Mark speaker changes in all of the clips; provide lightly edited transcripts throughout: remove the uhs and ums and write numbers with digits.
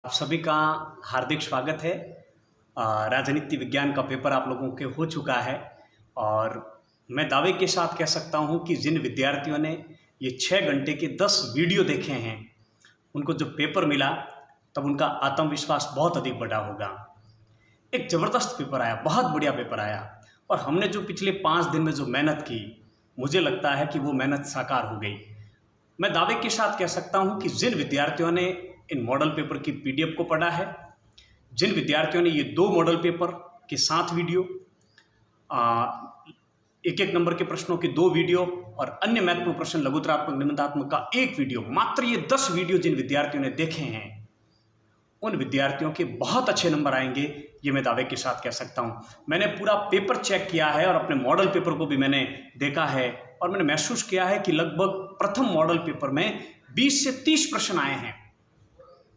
Speaker 1: आप सभी का हार्दिक स्वागत है। राजनीति विज्ञान का पेपर आप लोगों के हो चुका है और मैं दावे के साथ कह सकता हूं कि जिन विद्यार्थियों ने ये 6 घंटे के 10 वीडियो देखे हैं उनको जब पेपर मिला तब उनका आत्मविश्वास बहुत अधिक बढ़ा होगा। एक ज़बरदस्त पेपर आया, बहुत बढ़िया पेपर आया और हमने जो पिछले 5 दिन में जो मेहनत की, मुझे लगता है कि वो मेहनत साकार हो गई। मैं दावे के साथ कह सकता हूं कि जिन विद्यार्थियों ने इन मॉडल पेपर की पीडीएफ को पढ़ा है, जिन विद्यार्थियों ने ये 2 मॉडल पेपर के 7 वीडियो, एक नंबर के प्रश्नों के 2 वीडियो और अन्य महत्वपूर्ण प्रश्न लघुतरात्मक निबंधात्मक का 1 वीडियो, मात्र ये 10 वीडियो जिन विद्यार्थियों ने देखे हैं उन विद्यार्थियों के बहुत अच्छे नंबर आएंगे, ये मैं दावे के साथ कह सकता हूं। मैंने पूरा पेपर चेक किया है और अपने मॉडल पेपर को भी मैंने देखा है और मैंने महसूस किया है कि लगभग प्रथम मॉडल पेपर में 20 से 30 प्रश्न आए हैं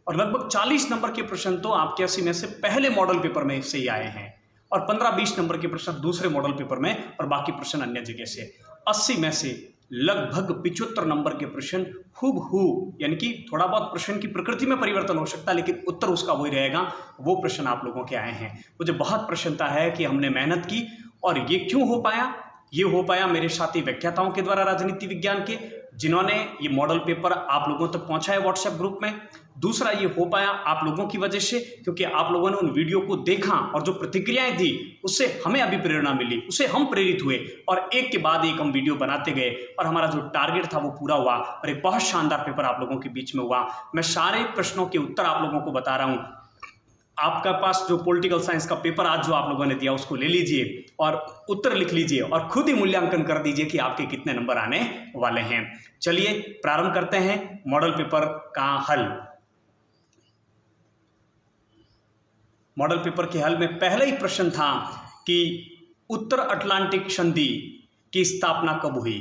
Speaker 1: और लगभग 40 नंबर के प्रश्न तो आपके 80 में से पहले मॉडल पेपर में से ही आए हैं और 15-20 नंबर के प्रश्न दूसरे मॉडल पेपर में और बाकी प्रश्न अन्य जगह से। 80 में से लगभग 75 नंबर के प्रश्न हूबहू, यानी कि थोड़ा बहुत प्रश्न की प्रकृति में परिवर्तन हो सकता है लेकिन उत्तर उसका वही रहेगा, वो प्रश्न आप लोगों के आए हैं। मुझे बहुत प्रसन्नता है कि हमने मेहनत की और ये क्यों हो पाया? ये हो पाया मेरे साथी व्याख्याताओं के द्वारा, राजनीति विज्ञान के, जिन्होंने ये मॉडल पेपर आप लोगों तक पहुंचाया व्हाट्सएप ग्रुप में। दूसरा, ये हो पाया आप लोगों की वजह से, क्योंकि आप लोगों ने उन वीडियो को देखा और जो प्रतिक्रियाएं दी उससे हमें अभी प्रेरणा मिली, उससे हम प्रेरित हुए और एक के बाद एक हम वीडियो बनाते गए और हमारा जो टारगेट था वो पूरा हुआ और एक बहुत शानदार पेपर आप लोगों के बीच में हुआ। मैं सारे प्रश्नों के उत्तर आप लोगों को बता रहा हूँ। आपका पास जो पॉलिटिकल साइंस का पेपर आज जो आप लोगों ने दिया उसको ले लीजिए और उत्तर लिख लीजिए और खुद ही मूल्यांकन कर दीजिए कि आपके कितने नंबर आने वाले हैं। चलिए प्रारंभ करते हैं मॉडल पेपर का हल। मॉडल पेपर के हल में पहला ही प्रश्न था कि उत्तर अटलांटिक संधि की स्थापना कब हुई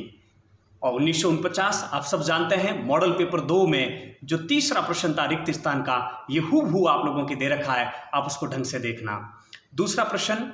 Speaker 1: और 1949। आप सब जानते हैं मॉडल पेपर 2 में जो तीसरा प्रश्न था रिक्त स्थान का, ये हूबहू आप लोगों के दे रखा है, आप उसको ढंग से देखना। दूसरा प्रश्न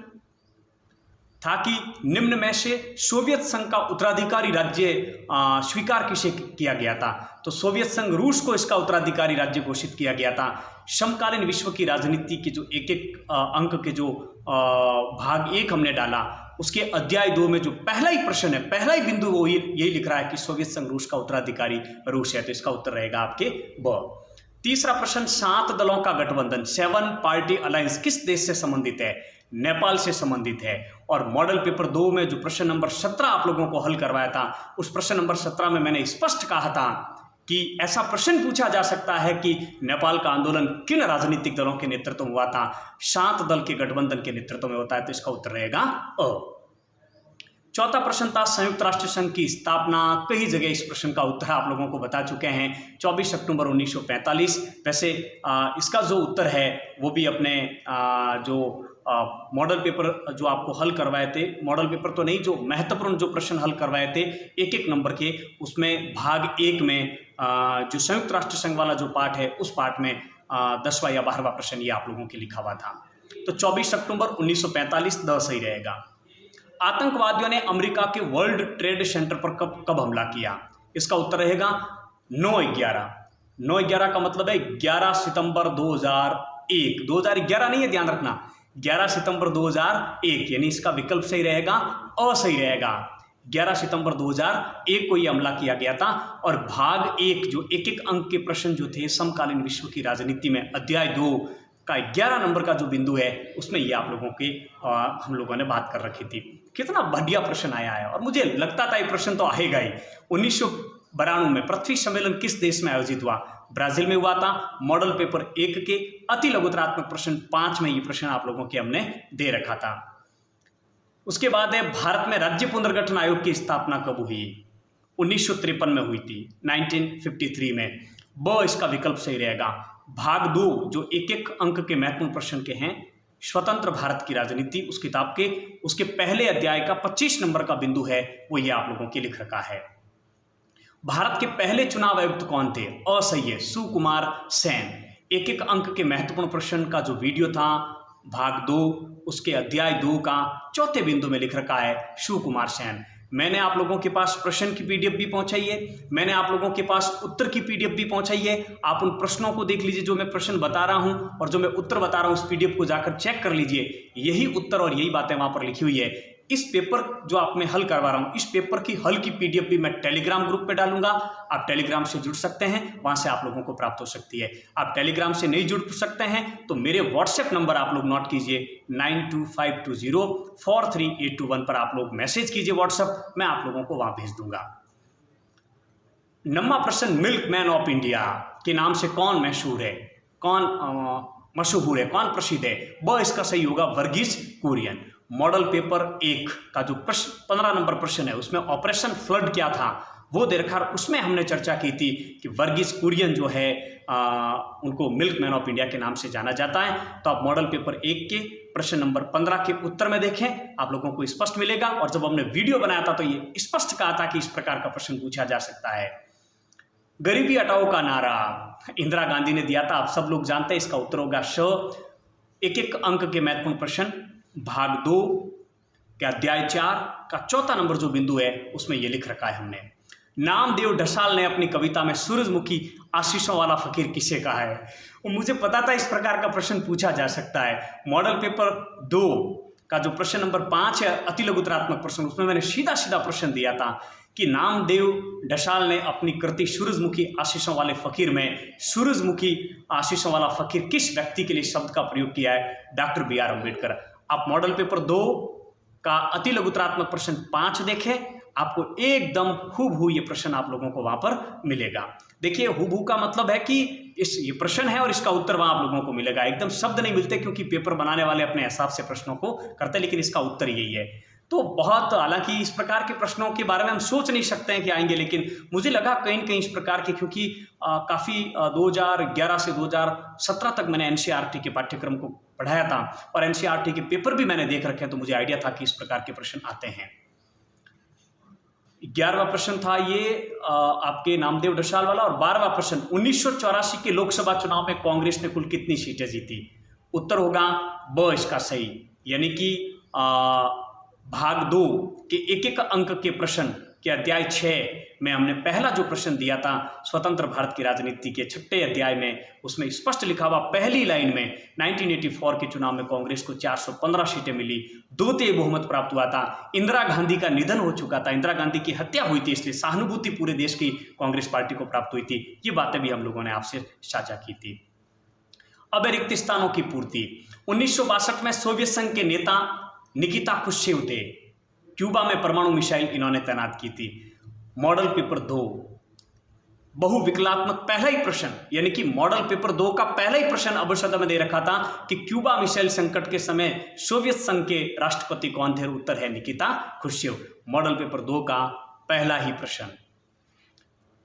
Speaker 1: था कि निम्न में से सोवियत संघ का उत्तराधिकारी राज्य स्वीकार किसे किया गया था? तो सोवियत संघ रूस को इसका उत्तराधिकारी राज्य घोषित किया गया था। समकालीन विश्व की राजनीति के जो एक अंक के जो भाग 1 हमने डाला, उसके अध्याय 2 में जो पहला ही प्रश्न है, पहला ही बिंदु वो यही लिख रहा है कि सोवियत संघ रूस का उत्तराधिकारी रूस है, तो इसका उत्तर रहेगा आपके ब। तीसरा प्रश्न, 7 दलों का गठबंधन 7 पार्टी अलायंस किस देश से संबंधित है? नेपाल से संबंधित है। और मॉडल पेपर 2 में जो प्रश्न नंबर 17 आप लोगों को हल करवाया था, उस प्रश्न नंबर 17 में मैंने स्पष्ट कहा था कि ऐसा प्रश्न पूछा जा सकता है कि नेपाल का आंदोलन किन राजनीतिक दलों के नेतृत्व में हुआ था? 7 दल के गठबंधन के नेतृत्व में होता है, तो इसका उत्तर रहेगा अ। चौथा प्रश्न था संयुक्त राष्ट्र संघ की स्थापना। कई जगह इस प्रश्न का उत्तर आप लोगों को बता चुके हैं, 24 अक्टूबर 1945। वैसे इसका जो उत्तर है वो भी अपने जो मॉडल पेपर जो आपको हल करवाए थे, मॉडल पेपर तो नहीं, जो महत्वपूर्ण जो प्रश्न हल करवाए थे 1 नंबर के, उसमें भाग 1 में जो संयुक्त राष्ट्र संघ वाला जो पार्ट है उस पार्ट में 10वां या 12वां प्रश्न ये आप लोगों के लिखा हुआ था। तो 24 अक्टूबर 1945 द सही रहेगा। आतंकवादियों ने अमेरिका के वर्ल्ड ट्रेड सेंटर पर कब हमला किया? इसका उत्तर रहेगा 9/11। 9/11 का मतलब है 11 सितंबर 2001। 2011 नहीं है, ध्यान रखना, 11 सितंबर 2001, यानी इसका विकल्प सही रहेगा, असही रहेगा। 11 सितंबर 2001 को यह हमला किया गया था और भाग 1 जो एक अंक के प्रश्न जो थे समकालीन विश्व की राजनीति में, अध्याय 2 का 11 नंबर का जो बिंदु है उसमें ये आप लोगों के हम लोगों ने बात कर रखी थी। कितना बढ़िया प्रश्न आया है और मुझे लगता था ये प्रश्न तो आएगा ही। 1992 में पृथ्वी सम्मेलन किस देश में आयोजित हुआ? ब्राजील में हुआ था। मॉडल पेपर 1 के अति लघुतरात्मक प्रश्न 5 में ये प्रश्न आप लोगों के हमने दे रखा था। उसके बाद है भारत में राज्य पुनर्गठन आयोग की स्थापना कब हुई? 1953 में हुई थी, 1953 में। ब इसका विकल्प सही रहेगा। भाग 2 जो एक अंक के महत्वपूर्ण प्रश्न के हैं, स्वतंत्र भारत की राजनीति, उस किताब के उसके पहले अध्याय का 25 नंबर का बिंदु है, वो ये आप लोगों के लिख रखा है। भारत के पहले चुनाव आयुक्त कौन थे? असही है, सुकुमार सेन। एक अंक के महत्वपूर्ण प्रश्न का जो वीडियो था भाग 2 उसके अध्याय 2 का 4थे बिंदु में लिख रखा है सुकुमार सेन। मैंने आप लोगों के पास प्रश्न की पीडीएफ भी पहुंचाई है, मैंने आप लोगों के पास उत्तर की पीडीएफ भी पहुंचाई है। आप उन प्रश्नों को देख लीजिए जो मैं प्रश्न बता रहा हूं और जो मैं उत्तर बता रहा हूं, उस पीडीएफ को जाकर चेक कर लीजिए। यही उत्तर और यही बातें वहां पर लिखी हुई है। इस पेपर जो आप मैं हल करवा रहा हूं, इस पेपर की हल की पीडीएफ भी मैं टेलीग्राम ग्रुप पे डालूंगा। आप टेलीग्राम से जुड़ सकते हैं, वहां से आप लोगों को प्राप्त हो सकती है। आप टेलीग्राम से नहीं जुड़ सकते हैं तो मेरे व्हाट्सएप नंबर आप लोग नोट कीजिए, 9252043821 पर आप लोग मैसेज कीजिए व्हाट्सएप, मैं आप लोगों को वहां भेज दूंगा। 9वां प्रश्न, मिल्कमैन ऑफ इंडिया के नाम से कौन मशहूर है, कौन प्रसिद्ध है? ब इसका सही होगा वर्गीस कुरियन। मॉडल पेपर 1 का जो प्रश्न 15 नंबर प्रश्न है, उसमें ऑपरेशन फ्लड क्या था वो दे रखा, उसमें हमने चर्चा की थी कि वर्गीस कुरियन जो है उनको मिल्कमैन ऑफ इंडिया के नाम से जाना जाता है। तो आप मॉडल पेपर 1 के प्रश्न नंबर 15 के उत्तर में देखें, आप लोगों को स्पष्ट मिलेगा। और जब हमने वीडियो बनाया था तो ये स्पष्ट कहा था कि इस प्रकार का प्रश्न पूछा जा सकता है। गरीबी हटाओ का नारा इंदिरा गांधी ने दिया था, आप सब लोग जानते हैं। इसका उत्तर होगा श। एक अंक के महत्वपूर्ण प्रश्न, भाग 2 के अध्याय 4 का चौथा नंबर जो बिंदु है उसमें ये लिख रखा है हमने। नामदेव ढसाल ने अपनी कविता में सूरजमुखी आशीषों वाला फकीर किसे कहा है? और मुझे पता था इस प्रकार का प्रश्न पूछा जा सकता है। मॉडल पेपर 2 का जो प्रश्न नंबर 5 है, अति लघुतरात्मक प्रश्न, उसमें मैंने सीधा सीधा प्रश्न दिया था कि नामदेव ढसाल ने अपनी कृति सूरजमुखी आशीषों वाले फकीर में सूरजमुखी आशीषों वाला फकीर किस व्यक्ति के लिए शब्द का प्रयोग किया है? Doctor B R Ambedkar. आप मॉडल पेपर 2 का अति लघुतरात्मक प्रश्न 5 देखें, आपको एकदम हूबहू ये प्रश्न आप लोगों को वहां पर मिलेगा। देखिए हूबहू का मतलब है कि ये प्रश्न है और इसका उत्तर वहां आप लोगों को मिलेगा। एकदम शब्द नहीं मिलते क्योंकि पेपर बनाने वाले अपने हिसाब से प्रश्नों को करते हैं, लेकिन इसका उत्तर यही है। तो बहुत, हालांकि इस प्रकार के प्रश्नों के बारे में हम सोच नहीं सकते हैं कि आएंगे, लेकिन मुझे लगा कहीं न कहीं इस प्रकार के, क्योंकि काफ़ी 2011 से 2017 तक मैंने एनसीईआरटी के पाठ्यक्रम को पढ़ाया था और एनसीईआरटी के पेपर भी मैंने देख रखे हैं, तो मुझे आइडिया था कि इस प्रकार के प्रश्न आते हैं। 11वां प्रश्न था ये आपके नामदेव ढसाल वाला। और 12वां प्रश्न, 1984 के लोकसभा चुनाव में कांग्रेस ने कुल कितनी सीटें जीती? उत्तर होगा ब इसका सही, यानी कि भाग 2 के एक अंक के प्रश्न के अध्याय 6 में हमने पहला जो प्रश्न दिया था स्वतंत्र भारत की राजनीति के 6ठे अध्याय में, उसमें स्पष्ट लिखा हुआ पहली लाइन में 1984 के चुनाव में कांग्रेस को 415 सीटें मिली, द्वितीय बहुमत प्राप्त हुआ था। इंदिरा गांधी का निधन हो चुका था, इंदिरा गांधी की हत्या हुई थी, इसलिए सहानुभूति पूरे देश की कांग्रेस पार्टी को प्राप्त हुई थी। ये बातें भी हम लोगों ने आपसे साझा की थी। अब रिक्त स्थानों की पूर्ति। 1962 में सोवियत संघ के नेता निकिता खुश्चेव थे, क्यूबा में परमाणु मिसाइल इन्होंने तैनात की थी। मॉडल पेपर 2 बहुविकलात्मक पहला ही प्रश्न, यानी कि मॉडल पेपर 2 का पहला ही प्रश्न अवसर में दे रखा था कि क्यूबा मिसाइल संकट के समय सोवियत संघ के राष्ट्रपति कौन थे? उत्तर है निकिता खुश्चेव। मॉडल पेपर 2 का पहला ही प्रश्न।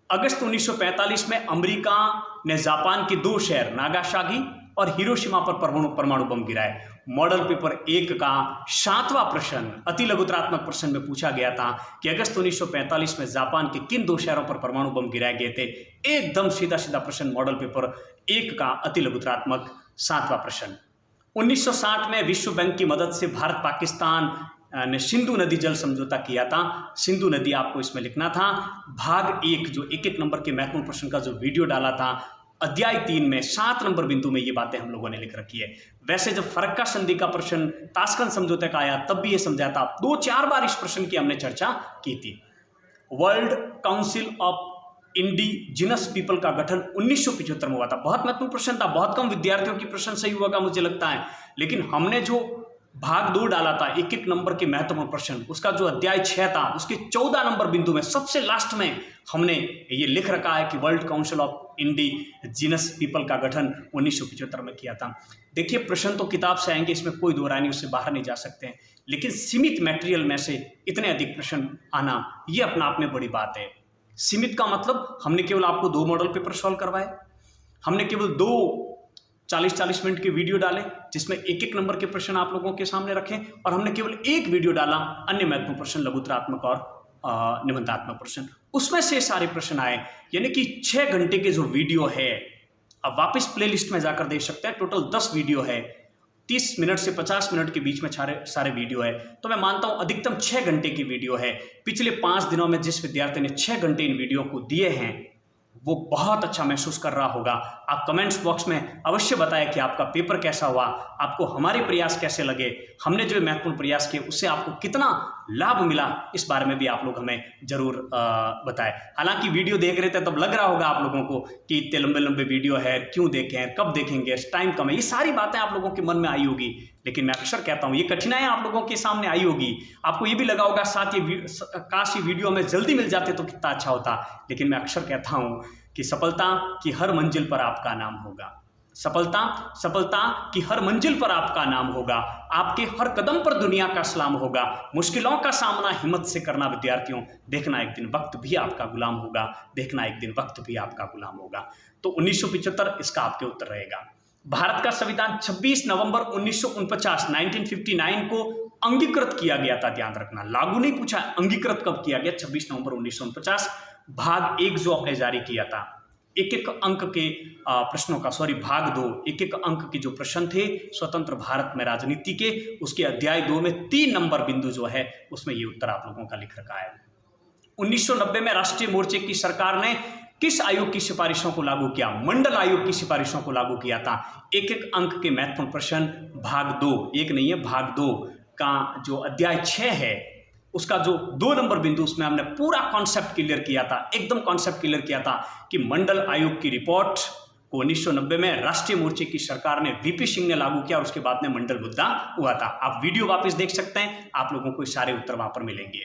Speaker 1: अगस्त 1945 में अमेरिका ने जापान के 2 शहर नागासाकी और हिरोशिमा पर परमाणु बम गिराए। मॉडल पेपर 1 का 7वां प्रश्न अति लघुतरात्मक प्रश्न में पूछा गया था कि अगस्त 1945 में जापान के किन 2 शहरों पर परमाणु बम गिराए गए थे? एकदम सीधा सीधा प्रश्न मॉडल पेपर 1 का अति लघुतरात्मक 7वां प्रश्न। 1960 में विश्व बैंक की मदद से भारत पाकिस्तान ने सिंधु नदी जल समझौता किया था। सिंधु नदी आपको इसमें लिखना था। भाग 1 जो एक नंबर के महत्वपूर्ण प्रश्न का जो वीडियो डाला था, अध्याय 3 में 7 नंबर बिंदु में ये बातें हम लोगों ने लिख रखी है। वैसे जब फरक्का संधि का प्रश्न ताशकंद समझौते का आया तब भी ये समझाया था। 2-4 बार इस प्रश्न की हमने चर्चा की थी। World council of indigenous people का गठन 1975 में हुआ था। बहुत महत्वपूर्ण प्रश्न था, बहुत कम विद्यार्थियों की प्रश्न सही हुआ मुझे लगता है, लेकिन हमने जो भाग 2 डाला था एक नंबर के महत्वपूर्ण प्रश्न, उसका जो अध्याय 6 था उसके 14 नंबर बिंदु में सबसे लास्ट में हमने ये लिख रखा है कि world council of indigenous people का गठन 1975 में किया था। देखिए प्रश्न तो किताब से आएंगे, इसमें कोई दो राय नहीं, उससे बाहर नहीं जा सकते हैं, लेकिन सीमित मटेरियल में से इतने अधिक प्रश्न आना ये अपना आप में बड़ी बात है। सीमित का मतलब हमने केवल आपको 2 मॉडल पेपर सॉल्व करवाए, हमने केवल 2 40-40 मिनट के वीडियो डाले जिसमें एक नंबर के प्रश्न आप लोगों के सामने रखें, और हमने केवल 1 वीडियो डाला अन्य महत्वपूर्ण प्रश्न लघुतरात्मक और निबंधात्मक प्रश्न, उसमें से सारे प्रश्न आए। यानी कि 6 घंटे के जो वीडियो है, अब वापस प्लेलिस्ट में जाकर देख सकते हैं, टोटल 10 वीडियो है। 30 मिनट से 50 मिनट के बीच में सारे वीडियो है, तो मैं मानता हूं अधिकतम 6 घंटे की वीडियो है। पिछले 5 दिनों में जिस विद्यार्थी ने 6 घंटे इन वीडियो को दिए हैं वो बहुत अच्छा महसूस कर रहा होगा। आप कमेंट्स बॉक्स में अवश्य बताएं कि आपका पेपर कैसा हुआ, आपको हमारे प्रयास कैसे लगे, हमने जो महत्वपूर्ण प्रयास किए उससे आपको कितना लाभ मिला, इस बारे में भी आप लोग हमें जरूर बताएं। हालांकि वीडियो देख रहे थे तब लग रहा होगा आप लोगों को कि इतने लंबे लंबे वीडियो है, क्यों देखें, कब देखेंगे, टाइम कम है, ये सारी बातें आप लोगों के मन में आई होगी। लेकिन मैं अक्सर कहता हूँ ये कठिनाइयाँ आप लोगों के सामने आई होगी, आपको ये भी लगा होगा साथ ये काश ये वीडियो हमें जल्दी मिल जाते तो कितना अच्छा होता। लेकिन मैं अक्सर कहता हूँ कि सफलता की हर मंजिल पर आपका नाम होगा, सफलता की हर मंजिल पर आपका नाम होगा, आपके हर कदम पर दुनिया का सलाम होगा। मुश्किलों का सामना हिम्मत से करना विद्यार्थियों, देखना एक दिन वक्त भी आपका गुलाम होगा, देखना एक दिन वक्त भी आपका गुलाम होगा। तो 1975 इसका आपके उत्तर रहेगा। भारत का संविधान 26 नवंबर 1949 को अंगीकृत किया गया था, ध्यान रखना, लागू नहीं पूछा, अंगीकृत कब किया गया, 26 नवंबर 1949। भाग 1 जो आपने जारी किया था, एक एक अंक के प्रश्नों का, भाग 2 एक एक अंक के जो प्रश्न थे स्वतंत्र भारत में राजनीति के, उसके अध्याय 2 में 3 नंबर बिंदु जो है उसमें ये उत्तर आप लोगों का लिख रखा है। 1990 में राष्ट्रीय मोर्चे की सरकार ने किस आयोग की सिफारिशों को लागू किया, मंडल आयोग की सिफारिशों को लागू किया था। एक एक अंक के महत्वपूर्ण प्रश्न, भाग 2, एक नहीं है, भाग 2 का जो अध्याय 6 है उसका जो 2 नंबर बिंदु, उसमें हमने पूरा कॉन्सेप्ट क्लियर किया था, एकदम कॉन्सेप्ट क्लियर किया था कि मंडल आयोग की रिपोर्ट को 1990 में राष्ट्रीय मोर्चे की सरकार ने वीपी सिंह ने लागू किया और उसके बाद में मंडल मुद्दा हुआ था। आप वीडियो वापस देख सकते हैं, आप लोगों को सारे उत्तर वहां पर मिलेंगे।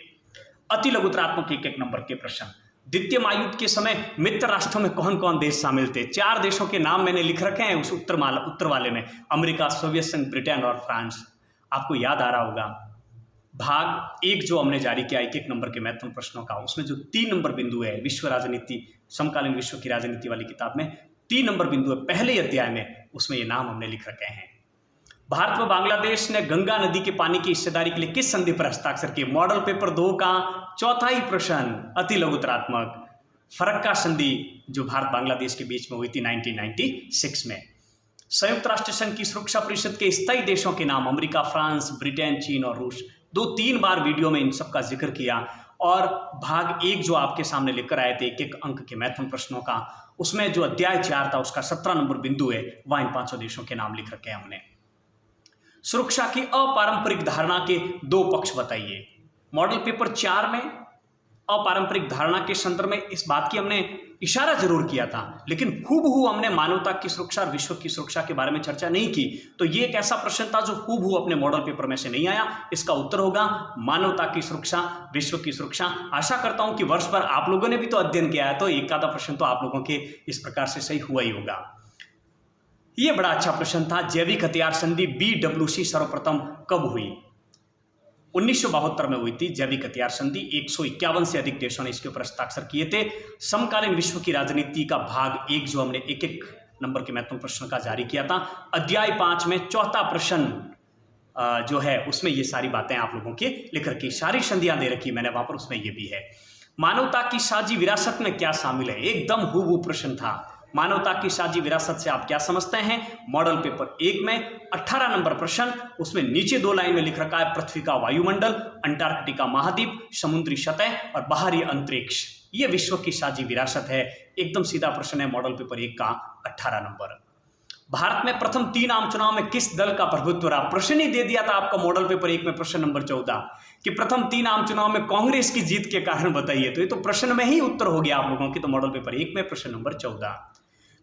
Speaker 1: अति लघुतरात्मक एक नंबर के प्रश्न, द्वितीय महायुद्ध के समय मित्र राष्ट्रों में कौन कौन देश शामिल थे? 4 देशों के नाम मैंने लिख रखे हैं उस उत्तर वाले में, अमेरिका, सोवियत संघ, ब्रिटेन और फ्रांस। आपको याद आ रहा होगा भाग 1 जो हमने जारी किया एक नंबर के महत्वपूर्ण प्रश्नों का, उसमें जो 3 नंबर बिंदु है, विश्व राजनीति, समकालीन विश्व की राजनीति वाली किताब में 3 नंबर बिंदु है पहले अध्याय में, उसमें ये नाम हमने लिख रखे हैं। भारत व बांग्लादेश ने गंगा नदी के पानी की हिस्सेदारी के लिए किस संधि पर हस्ताक्षर किए? मॉडल पेपर 2 का चौथा ही प्रश्न, अति लघुतरात्मक, फरक्का संधि जो भारत बांग्लादेश के बीच में हुई थी 1996 में। संयुक्त राष्ट्र संघ की सुरक्षा परिषद के स्थायी देशों के नाम, अमेरिका, फ्रांस, ब्रिटेन, चीन और रूस। 2-3 बार वीडियो में इन सब का जिक्र किया। और भाग 1 जो आपके सामने लेकर आए थे एक एक अंक के महत्वपूर्ण प्रश्नों का, उसमें जो अध्याय 4 था उसका 17 नंबर बिंदु है, वहां इन 5 देशों के नाम लिख रखे हैं हमने। सुरक्षा की अपारंपरिक धारणा के 2 पक्ष बताइए। मॉडल पेपर 4 में अपारंपरिक धारणा के संदर्भ में इस बात की हमने इशारा जरूर किया था, लेकिन हूबहू हमने मानवता की सुरक्षा और विश्व की सुरक्षा के बारे में चर्चा नहीं की। तो ये एक ऐसा प्रश्न था जो हूबहू अपने मॉडल पेपर में से नहीं आया। इसका उत्तर होगा मानवता की सुरक्षा, विश्व की सुरक्षा। आशा करता हूं कि वर्ष भर आप लोगों ने भी तो अध्ययन किया है, तो एक आधा प्रश्न तो आप लोगों के इस प्रकार से सही हुआ ही होगा। ये बड़ा अच्छा प्रश्न था, जैविक हथियार संधि BWC सर्वप्रथम कब हुई? 1972 में हुई थी जैविक हथियार संधि। 151 से अधिक देशों ने इसके ऊपर हस्ताक्षर किए थे। समकालीन विश्व की राजनीति का भाग 1 जो हमने एक एक नंबर के महत्वपूर्ण प्रश्न का जारी किया था, अध्याय 5 में चौथा प्रश्न जो है उसमें ये सारी बातें आप लोगों के लिख रखी, सारी संधियां दे रखी मैंने वहां पर, उसमें ये भी है। मानवता की साझी विरासत में क्या शामिल है? एकदम हूबहू प्रश्न था। मानवता की साझी विरासत से आप क्या समझते हैं? मॉडल पेपर 1 में 18 नंबर प्रश्न, उसमें नीचे 2 लाइन में लिख रखा है पृथ्वी का वायुमंडल, अंटार्कटिका महाद्वीप, समुद्री सतह और बाहरी अंतरिक्ष, ये विश्व की साझी विरासत है। एकदम सीधा प्रश्न है मॉडल पेपर 1 का 18 नंबर। भारत में प्रथम 3 आम चुनाव में किस दल का प्रभुत्व रहा? प्रश्न ही दे दिया था आपका मॉडल पेपर 1 में, प्रश्न नंबर 14 कि प्रथम 3 आम चुनाव में कांग्रेस की जीत के कारण बताइए। तो ये तो प्रश्न में ही उत्तर हो गया आप लोगों की। तो मॉडल पेपर 1 में प्रश्न number 14।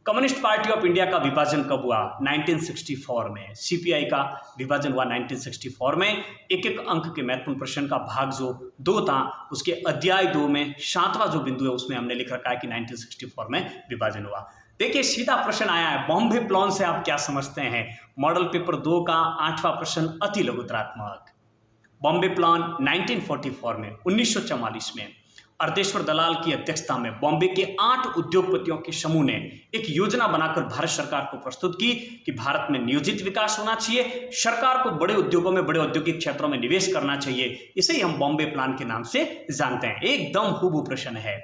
Speaker 1: Communist party of India का विभाजन कब हुआ? 1964 में। सीपीआई का विभाजन हुआ 1964 में। एक एक अंक के महत्वपूर्ण प्रश्न का भाग जो 2 था उसके अध्याय 2 में 7वां जो बिंदु है उसमें हमने लिख रखा है कि 1964 में विभाजन हुआ। देखिए सीधा प्रश्न आया है, बॉम्बे प्लान से आप क्या समझते हैं? मॉडल पेपर 2 का 8वां प्रश्न, अति लघुतरात्मक। बॉम्बे प्लान 1944 में, 1944 में अर्देश्वर दलाल की अध्यक्षता में बॉम्बे के 8 उद्योगपतियों के समूह ने एक योजना बनाकर भारत सरकार को प्रस्तुत की कि भारत में नियोजित विकास होना चाहिए, सरकार को बड़े उद्योगों में, बड़े औद्योगिक क्षेत्रों में निवेश करना चाहिए। इसे ही हम बॉम्बे प्लान के नाम से जानते हैं। एकदम हूबहू प्रश्न है।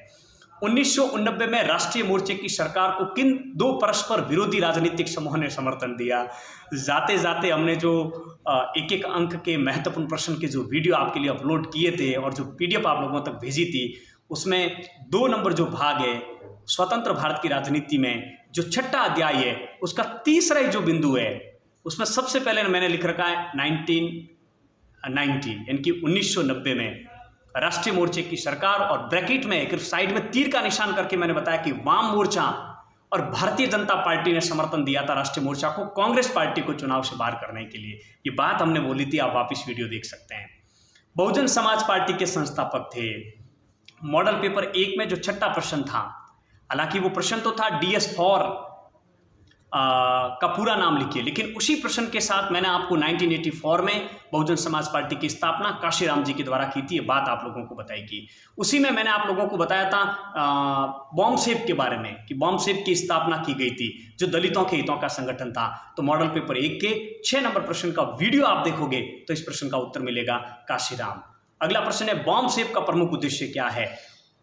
Speaker 1: 1989 में राष्ट्रीय मोर्चे की सरकार को किन दो परस्पर विरोधी राजनीतिक समूहों ने समर्थन दिया? जाते जाते हमने जो एक एक अंक के महत्वपूर्ण प्रश्न के जो वीडियो आपके लिए अपलोड किए थे और जो पीडीएफ आप लोगों तक भेजी थी, उसमें 2 नंबर जो भाग है स्वतंत्र भारत की राजनीति में जो छठा अध्याय है उसका तीसरा ही जो बिंदु है उसमें सबसे पहले मैंने लिख रखा है 1990 यानी कि 1990 में राष्ट्रीय मोर्चे की सरकार, और ब्रैकेट में एक साइड में तीर का निशान करके मैंने बताया कि वाम मोर्चा और भारतीय जनता पार्टी ने समर्थन दिया था राष्ट्रीय मोर्चा को कांग्रेस पार्टी को चुनाव से बाहर करने के लिए। ये बात हमने बोली थी, आप वापिस वीडियो देख सकते हैं। बहुजन समाज पार्टी के संस्थापक थे। मॉडल पेपर 1 में जो छठा प्रश्न था, हालांकि वो प्रश्न तो था DS फॉर का पूरा नाम लिखिए, लेकिन उसी प्रश्न के साथ मैंने आपको 1984 में बहुजन समाज पार्टी की स्थापना काशीराम जी के द्वारा की थी, ये बात आप लोगों को बताएगी। उसी में मैंने आप लोगों को बताया था बॉम्ब सेप के बारे में कि बॉम्ब सेप की स्थापना की गई थी जो दलितों के हितों का संगठन था। तो मॉडल पेपर 1 के 6 नंबर प्रश्न का वीडियो आप देखोगे तो इस प्रश्न का उत्तर मिलेगा काशीराम। अगला प्रश्न है बॉम्ब सेप का प्रमुख उद्देश्य क्या है?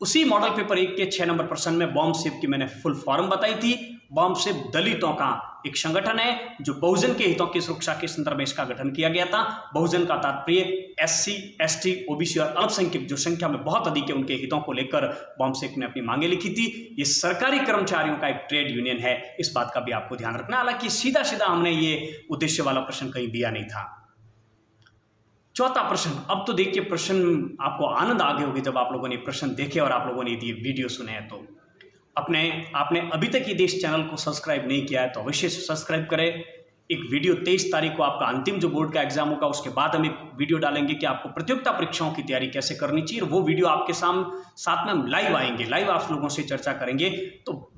Speaker 1: उसी मॉडल पेपर 1 के 6 नंबर प्रश्न में बॉम्ब सेप की मैंने फुल फॉर्म बताई थी। बॉम्ब सेप दलितों का एक संगठन है जो बहुजन के हितों की सुरक्षा के संदर्भ में इसका गठन किया गया था। बहुजन का तात्पर्य SC, ST, OBC और अल्पसंख्यक जो संख्या में बहुत अधिक है उनके हितों को लेकर बॉम्ब सेप ने अपनी मांगे लिखी थी। ये सरकारी कर्मचारियों का एक ट्रेड यूनियन है, इस बात का भी आपको ध्यान रखना। हालांकि सीधा सीधा हमने ये उद्देश्य वाला प्रश्न कहीं दिया नहीं था। चौथा प्रश्न, अब तो देखिए प्रश्न आपको आनंद आ गए होंगे जब आप लोगों ने प्रश्न देखे और आप लोगों ने ये वीडियो सुने हैं। तो आपने अभी तक यदि इस चैनल को सब्सक्राइब नहीं किया है तो अवश्य सब्सक्राइब करें। एक वीडियो 23 तारीख को आपका अंतिम जो बोर्ड का एग्जाम होगा उसके बाद हम एक वीडियो डालेंगे कि आपको प्रतियोगिता परीक्षाओं की तैयारी कैसे करनी चाहिए। वो वीडियो आपके साथ में हम लाइव आएंगे, लाइव आप लोगों से चर्चा करेंगे। तो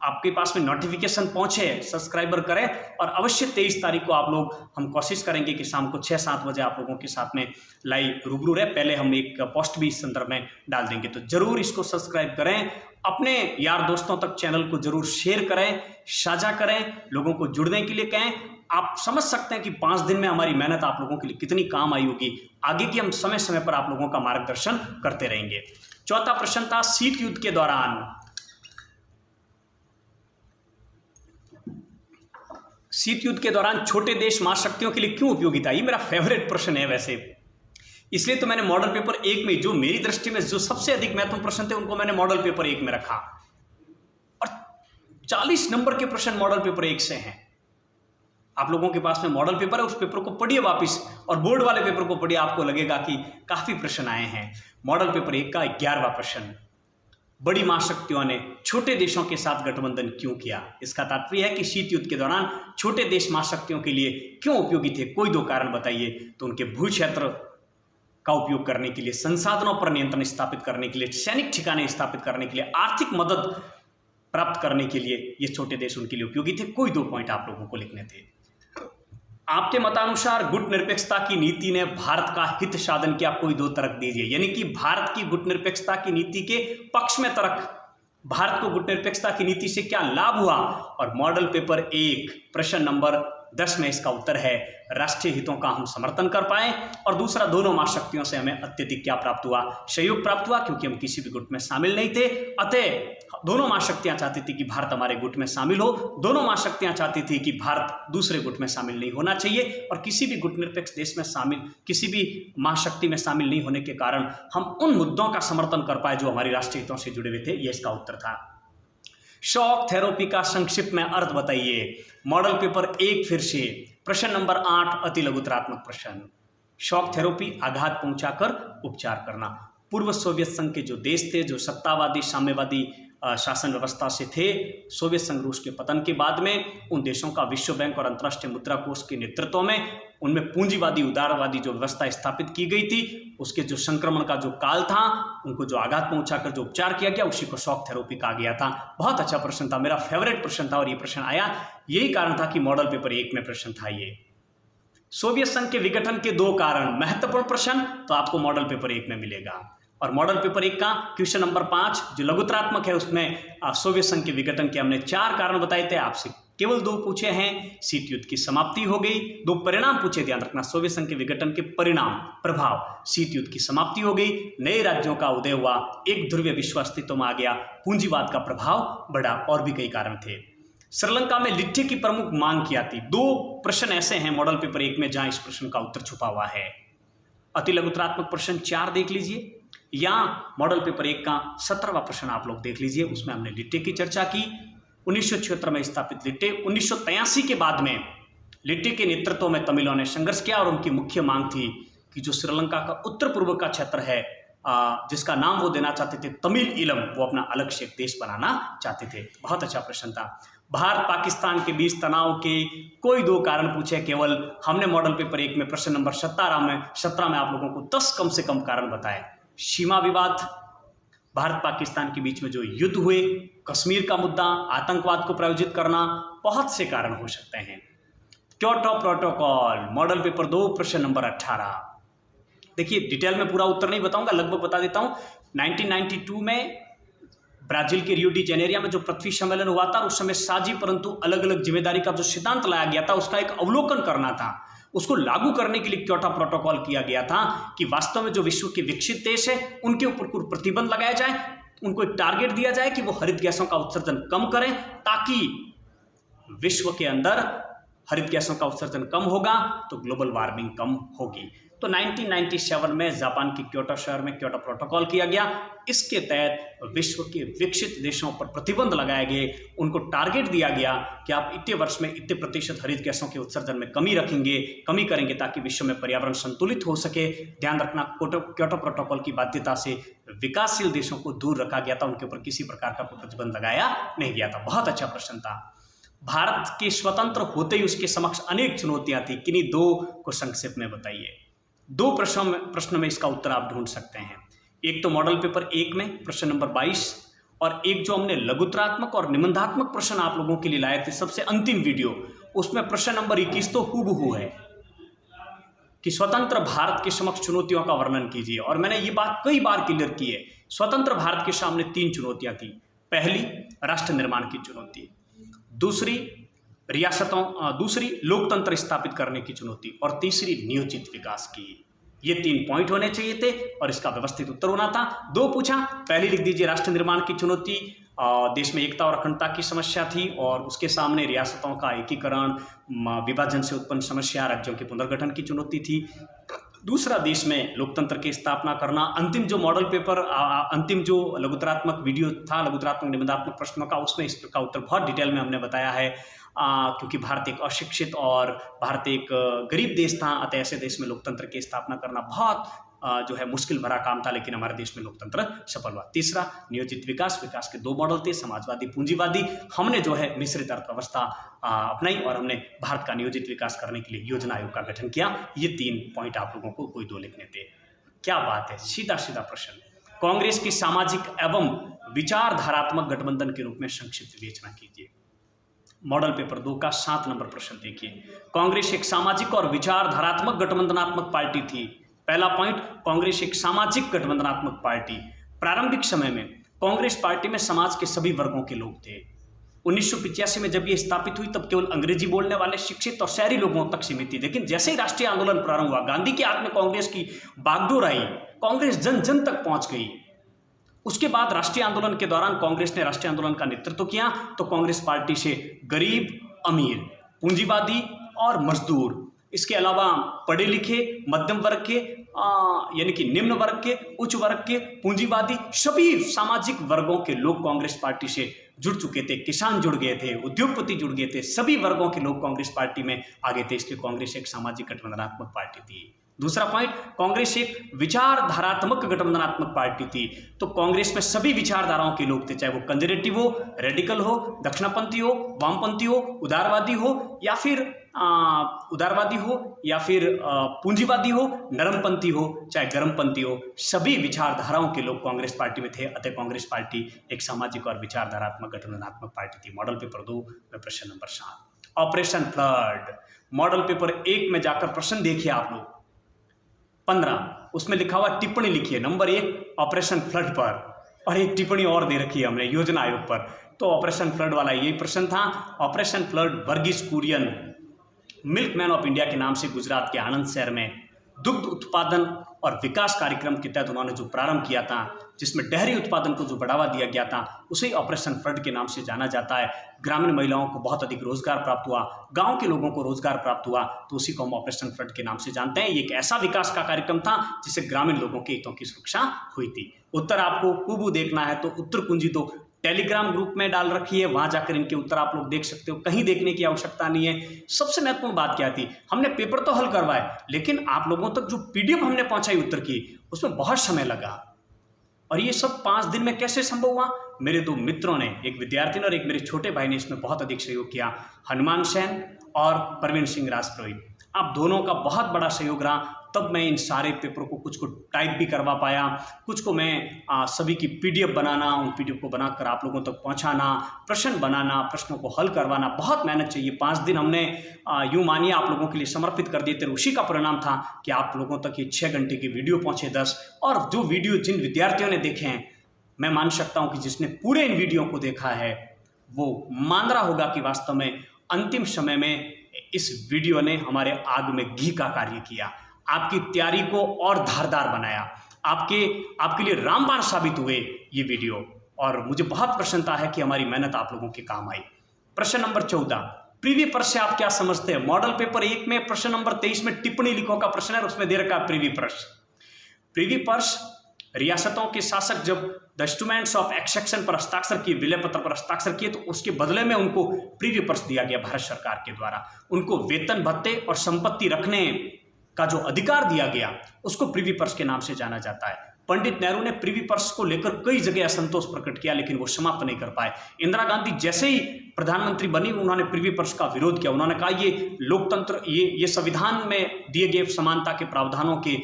Speaker 1: आपके पास में नोटिफिकेशन पहुंचे, सब्सक्राइबर करें और अवश्य 23 तारीख को आप लोग, हम कोशिश करेंगे कि शाम को 6-7 बजे आप लोगों के साथ में लाइव रूबरू रहे। पहले हम एक पोस्ट भी इस संदर्भ में डाल देंगे, तो जरूर इसको सब्सक्राइब करें, अपने यार दोस्तों तक चैनल को जरूर शेयर करें, साझा करें, लोगों को जुड़ने के लिए कहें। आप समझ सकते हैं कि 5 दिन में हमारी मेहनत आप लोगों के लिए कितनी काम आई होगी। आगे की हम समय समय पर आप लोगों का मार्गदर्शन करते रहेंगे। चौथा प्रश्न था शीत युद्ध के दौरान शीत युद्ध के दौरान छोटे देश महाशक्तियों के लिए क्यों उपयोगी था? ये मेरा फेवरेट प्रश्न है वैसे, इसलिए तो मैंने मॉडल पेपर 1 में जो मेरी दृष्टि में जो सबसे अधिक महत्वपूर्ण प्रश्न थे उनको मैंने मॉडल पेपर 1 में रखा, और 40 नंबर के प्रश्न मॉडल पेपर 1 से हैं। आप लोगों के पास में मॉडल पेपर है, उस पेपर को पढ़िए वापिस और बोर्ड वाले पेपर को पढ़िए, आपको लगेगा कि काफी प्रश्न आए हैं। मॉडल पेपर 1 का 11वां प्रश्न, बड़ी महाशक्तियों ने छोटे देशों के साथ गठबंधन क्यों किया? इसका तात्पर्य है कि शीत युद्ध के दौरान छोटे देश महाशक्तियों के लिए क्यों उपयोगी थे, कोई 2 कारण बताइए। तो उनके भू क्षेत्र का उपयोग करने के लिए, संसाधनों पर नियंत्रण स्थापित करने के लिए, सैनिक ठिकाने स्थापित करने के लिए, आर्थिक मदद प्राप्त करने के लिए ये छोटे देश उनके लिए उपयोगी थे। कोई 2 पॉइंट आप लोगों को लिखने थे। आपके मतानुसार गुट निरपेक्षता की नीति ने भारत का हित साधन किया? कोई 2 तर्क दीजिए। यानी कि भारत की गुट निरपेक्षता की नीति के पक्ष में तर्क, भारत को गुट निरपेक्षता की नीति से क्या लाभ हुआ? और मॉडल पेपर 1 प्रश्न नंबर 10 में इसका उत्तर है राष्ट्रीय हितों का हम समर्थन कर पाए, और दूसरा दोनों महाशक्तियों से हमें अत्यधिक क्या प्राप्त हुआ? सहयोग प्राप्त हुआ, क्योंकि हम किसी भी गुट में शामिल नहीं थे। अतः दोनों महाशक्तियां चाहती थी कि भारत हमारे गुट में शामिल हो, दोनों महाशक्तियां चाहती थी कि भारत दूसरे गुट में शामिल नहीं होना चाहिए, और किसी भी गुट निरपेक्ष देश में शामिल, किसी भी महाशक्ति में शामिल नहीं होने के कारण हम उन मुद्दों का समर्थन कर पाए जो हमारी राष्ट्रीय हितों से जुड़े हुए थे। यह इसका उत्तर था। शॉक थेरेपी का संक्षिप्त में अर्थ बताइए। मॉडल पेपर 1 फिर से प्रश्न नंबर 8 अति लघुतरात्मक प्रश्न। शॉक थेरेपी आघात पहुंचाकर उपचार करना। पूर्व सोवियत संघ के जो देश थे, जो सत्तावादी साम्यवादी शासन व्यवस्था से थे, सोवियत संघ रूस के पतन के बाद में उन देशों का विश्व बैंक और अंतर्राष्ट्रीय मुद्रा कोष के नेतृत्व में उनमें पूंजीवादी उदारवादी जो व्यवस्था स्थापित की गई थी, उसके जो संक्रमण का जो काल था, उनको जो आघात पहुंचाकर जो उपचार किया गया, उसी को शॉक थेरेपी कहा गया था। बहुत अच्छा प्रश्न था, मेरा फेवरेट प्रश्न था, और ये प्रश्न आया, यही कारण था कि मॉडल पेपर 1 में प्रश्न था ये। सोवियत संघ के विघटन के 2 कारण, महत्वपूर्ण प्रश्न तो आपको मॉडल पेपर 1 में मिलेगा। और मॉडल पेपर 1 का क्वेश्चन नंबर 5 जो लघुतरात्मक है, उसमें सोवियत संघ के विघटन के हमने 4 कारण बताए थे, आपसे केवल 2 पूछे हैं, शीत युद्ध की समाप्ति हो गई। 2 परिणाम पूछे, ध्यान रखना, सोवियत संघ के विघटन के परिणाम, प्रभाव, शीत युद्ध की समाप्ति हो गई, नए राज्यों का उदय हुआ, एक ध्रुवीय विश्व अस्तित्व में आ गया, पूंजीवाद का प्रभाव बढ़ा, और भी कई कारण थे। श्रीलंका में लिट्टे की प्रमुख मांग क्या थी? 2 प्रश्न ऐसे हैं मॉडल पेपर 1 में जहां इस प्रश्न का उत्तर छुपा हुआ है। अति लघुतरात्मक प्रश्न 4 देख लीजिए, या मॉडल पेपर 1 का 17वां प्रश्न आप लोग देख लीजिए, उसमें हमने लिट्टे की चर्चा की। 1976 में स्थापित लिट्टे, 1983 के बाद में लिट्टे के नेतृत्व में तमिलों ने संघर्ष किया और उनकी मुख्य मांग थी कि जो श्रीलंका का उत्तर पूर्व का क्षेत्र है, जिसका नाम वो देना चाहते थे तमिल ईलम, वो अपना अलग से एक देश बनाना चाहते थे। बहुत अच्छा प्रश्न था। भारत पाकिस्तान के बीच तनाव के कोई 2 कारण पूछे केवल, हमने मॉडल पेपर 1 में प्रश्न नंबर 17 में आप लोगों को 10 कम से कम कारण बताए। सीमा विवाद, भारत पाकिस्तान के बीच में जो युद्ध हुए, कश्मीर का मुद्दा, आतंकवाद को प्रायोजित करना, बहुत से कारण हो सकते हैं। क्योटो प्रोटोकॉल, मॉडल पेपर 2 प्रश्न नंबर 18। देखिए डिटेल में पूरा उत्तर नहीं बताऊंगा, लगभग बता देता हूं। 1992 में ब्राजील के रियो डी जेनेरिया में जो पृथ्वी सम्मेलन हुआ था, उस समय साझी परंतु अलग अलग जिम्मेदारी का जो सिद्धांत लाया गया था, उसका एक अवलोकन करना था। उसको लागू करने के लिए क्योटो प्रोटोकॉल किया गया था कि वास्तव में जो विश्व के विकसित देश है उनके ऊपर कुछ प्रतिबंध लगाया जाए, उनको एक टारगेट दिया जाए कि वो हरित गैसों का उत्सर्जन कम करें, ताकि विश्व के अंदर हरित गैसों का उत्सर्जन कम होगा तो ग्लोबल वार्मिंग कम होगी। तो 1997 में जापान के क्योटो शहर में क्योटो प्रोटोकॉल किया गया। इसके तहत विश्व के विकसित देशों पर प्रतिबंध लगाए गए, उनको टारगेट दिया गया कि आप इतने वर्ष में इतने प्रतिशत हरित गैसों के उत्सर्जन में कमी करेंगे ताकि विश्व में पर्यावरण संतुलित हो सके। ध्यान रखना, क्योटो प्रोटोकॉल की बाध्यता से विकासशील देशों को दूर रखा गया था, उनके ऊपर किसी प्रकार का प्रतिबंध लगाया नहीं गया था। बहुत अच्छा प्रश्न था। भारत के स्वतंत्र होते ही उसके समक्ष अनेक चुनौतियां थी, किन्हीं 2 को संक्षेप में बताइए। 2 प्रश्न में इसका उत्तर आप ढूंढ सकते हैं। एक तो मॉडल पेपर 1 में प्रश्न नंबर 22, और एक जो हमने लघुतरात्मक और निबंधात्मक प्रश्न आप लोगों के लिए लाए थे सबसे अंतिम वीडियो, उसमें प्रश्न नंबर 21 तो हूबहू है कि स्वतंत्र भारत के समक्ष चुनौतियों का वर्णन कीजिए। और मैंने ये बात कई बार क्लियर की है, स्वतंत्र भारत के सामने 3 चुनौतियां थी। पहली, राष्ट्र निर्माण की चुनौती, दूसरी लोकतंत्र स्थापित करने की चुनौती, और तीसरी नियोजित विकास की। ये 3 पॉइंट होने चाहिए थे और इसका व्यवस्थित उत्तर होना था। 2 पूछा, पहले लिख दीजिए राष्ट्र निर्माण की चुनौती, देश में एकता और अखंडता की समस्या थी, और उसके सामने रियासतों का एकीकरण, विभाजन से उत्पन्न समस्या, राज्यों के पुनर्गठन की चुनौती थी। दूसरा, देश में लोकतंत्र की स्थापना करना। अंतिम जो मॉडल पेपर, अंतिम जो लघुतरात्मक वीडियो था, लघुतरात्मक निबंधात्मक प्रश्नों का, उसमें इसका उत्तर बहुत डिटेल में हमने बताया है। क्योंकि भारत एक अशिक्षित और भारत एक गरीब देश था, अतः ऐसे देश में लोकतंत्र की स्थापना करना बहुत जो है मुश्किल भरा काम था, लेकिन हमारे देश में लोकतंत्र सफल हुआ। तीसरा, नियोजित विकास के 2 मॉडल थे, समाजवादी, पूंजीवादी। हमने जो है मिश्रित अर्थव्यवस्था अपनाई और हमने भारत का नियोजित विकास करने के लिए योजना आयोग का गठन किया। ये 3 पॉइंट आप लोगों को कोई 2 लिखने थे। क्या बात है, सीधा प्रश्न। कांग्रेस की सामाजिक एवं विचारधारात्मक गठबंधन के रूप में संक्षिप्त विवेचना कीजिए। मॉडल पेपर 2 का 7 नंबर प्रश्न देखिए। कांग्रेस एक सामाजिक और विचारधारात्मक गठबंधनात्मक पार्टी थी। पहला पॉइंट, कांग्रेस एक सामाजिक गठबंधनात्मक पार्टी। प्रारंभिक समय में कांग्रेस पार्टी में समाज के सभी वर्गों के लोग थे। 1985 में जब ये स्थापित हुई तब केवल अंग्रेजी बोलने वाले शिक्षित और शहरी लोगों तक सीमित थी, लेकिन जैसे ही राष्ट्रीय आंदोलन प्रारंभ हुआ, गांधी के हाथ में कांग्रेस की बागडोर आई, कांग्रेस जन जन तक पहुंच गई। उसके बाद राष्ट्रीय आंदोलन के दौरान कांग्रेस ने राष्ट्रीय आंदोलन का नेतृत्व किया, तो कांग्रेस पार्टी से गरीब, अमीर, पूंजीवादी और मजदूर, इसके अलावा पढ़े लिखे, मध्यम वर्ग के, यानी कि निम्न वर्ग के, उच्च वर्ग के, पूंजीवादी, सभी सामाजिक वर्गों के लोग कांग्रेस पार्टी से जुड़ चुके थे। किसान जुड़ गए थे, उद्योगपति जुड़ गए थे, सभी वर्गों के लोग कांग्रेस पार्टी में आगे थे, इसलिए कांग्रेस एक सामाजिक गठबंधनात्मक पार्टी थी। दूसरा पॉइंट, कांग्रेस एक विचारधारात्मक गठबंधनात्मक पार्टी थी। तो कांग्रेस में सभी विचारधाराओं के लोग थे, चाहे वो कंजर्वेटिव हो, रेडिकल हो, दक्षिणपंथी हो, वामपंथी हो, उदारवादी हो या फिर पूंजीवादी हो, नरमपंथी हो, चाहे गर्मपंथी हो, सभी विचारधाराओं के लोग कांग्रेस पार्टी में थे। अतः कांग्रेस पार्टी एक सामाजिक और विचारधारात्मक गठबंधनात्मक पार्टी थी। मॉडल पेपर 2 में प्रश्न number 7, operation flood. Model paper 1 में जाकर प्रश्न देखिए आप लोग, 15, उसमें लिखा हुआ टिप्पणी लिखिए। नंबर 1 ऑपरेशन फ्लड पर, और एक टिप्पणी और दे रखी है हमने योजना आयोग पर। तो ऑपरेशन फ्लड वाला यही प्रश्न था। Operation flood Verghese Kurien milkman of India के नाम से गुजरात के आणंद शहर में दुग्ध उत्पादन और विकास कार्यक्रम के तहत उन्होंने जो प्रारंभ किया था, जिसमें डेयरी उत्पादन को जो बढ़ावा दिया गया था, उसे ऑपरेशन फ्लड के नाम से जाना जाता है। ग्रामीण महिलाओं को बहुत अधिक रोजगार प्राप्त हुआ, गांव के लोगों को रोजगार प्राप्त हुआ, तो उसी को हम ऑपरेशन फ्लड के नाम से जानते हैं। ये एक ऐसा विकास का कार्यक्रम था जिससे ग्रामीण लोगों के हितों की सुरक्षा हुई थी। उत्तर आपको कुबू देखना है तो उत्तर कुंजी तो टेलीग्राम ग्रुप में डाल रखी है, वहां जाकर इनके उत्तर आप लोग देख सकते हो, कहीं देखने की आवश्यकता नहीं है। सबसे महत्वपूर्ण बात क्या थी, हमने पेपर तो हल करवाए, लेकिन आप लोगों तक जो पीडीएफ हमने पहुंचाई उत्तर की, उसमें बहुत समय लगा। और ये सब 5 दिन में कैसे संभव हुआ? मेरे 2 मित्रों ने, एक विद्यार्थी ने और एक मेरे छोटे भाई ने इसमें बहुत अधिक सहयोग किया, हनुमान सेन और प्रवीण सिंह राजपुरोहित। आप दोनों का बहुत बड़ा सहयोग रहा, तब मैं इन सारे पेपर को कुछ को टाइप भी करवा पाया, कुछ को मैं सभी की पीडीएफ बनाना, उन पीडीएफ को बनाकर आप लोगों तक पहुंचाना, प्रश्न बनाना, प्रश्नों को हल करवाना, बहुत मेहनत चाहिए। 5 दिन हमने यूँ मानिए आप लोगों के लिए समर्पित कर दिए थे। उसी का परिणाम था कि आप लोगों तक ये 6 घंटे की वीडियो पहुँचे 10, और जो वीडियो जिन विद्यार्थियों ने देखे हैं, मैं मान सकता हूँ कि जिसने पूरे इन वीडियो को देखा है वो मान रहा होगा कि वास्तव में अंतिम समय में इस वीडियो ने हमारे आग में घी का कार्य किया, आपकी तैयारी को और धारदार बनाया, आपके लिए रामबाण साबित हुए ये वीडियो। और मुझे बहुत प्रसन्नता है कि हमारी मेहनत आप लोगों के काम आई। प्रश्न नंबर 14, प्रीवी पर्स से आप क्या समझते हैं? मॉडल पेपर 1 में प्रश्न नंबर 23 में टिप्पणी लिखो का प्रश्न है, उसमें दे रखा है प्रीवी पर्स। प्रीवी पर्स रियासतों के शासक जब द इंस्ट्रूमेंट्स ऑफ एक्सेक्शन पर हस्ताक्षर किए, विलय पत्र पर हस्ताक्षर किए, तो उसके बदले में उनको प्रीवी पर्स दिया गया भारत सरकार के द्वारा। उनको वेतन भत्ते और संपत्ति रखने का जो अधिकार दिया गया, उसको प्रीवी पर्स के नाम से जाना जाता है। पंडित नेहरू ने प्रीवी पर्स को लेकर कई जगह असंतोष प्रकट किया, लेकिन वो समाप्त नहीं कर पाए। इंदिरा गांधी जैसे ही प्रधानमंत्री बनी, उन्होंने प्रीवी पर्स का विरोध किया। उन्होंने कहा ये लोकतंत्र, ये संविधान में दिए गए समानता के प्रावधानों के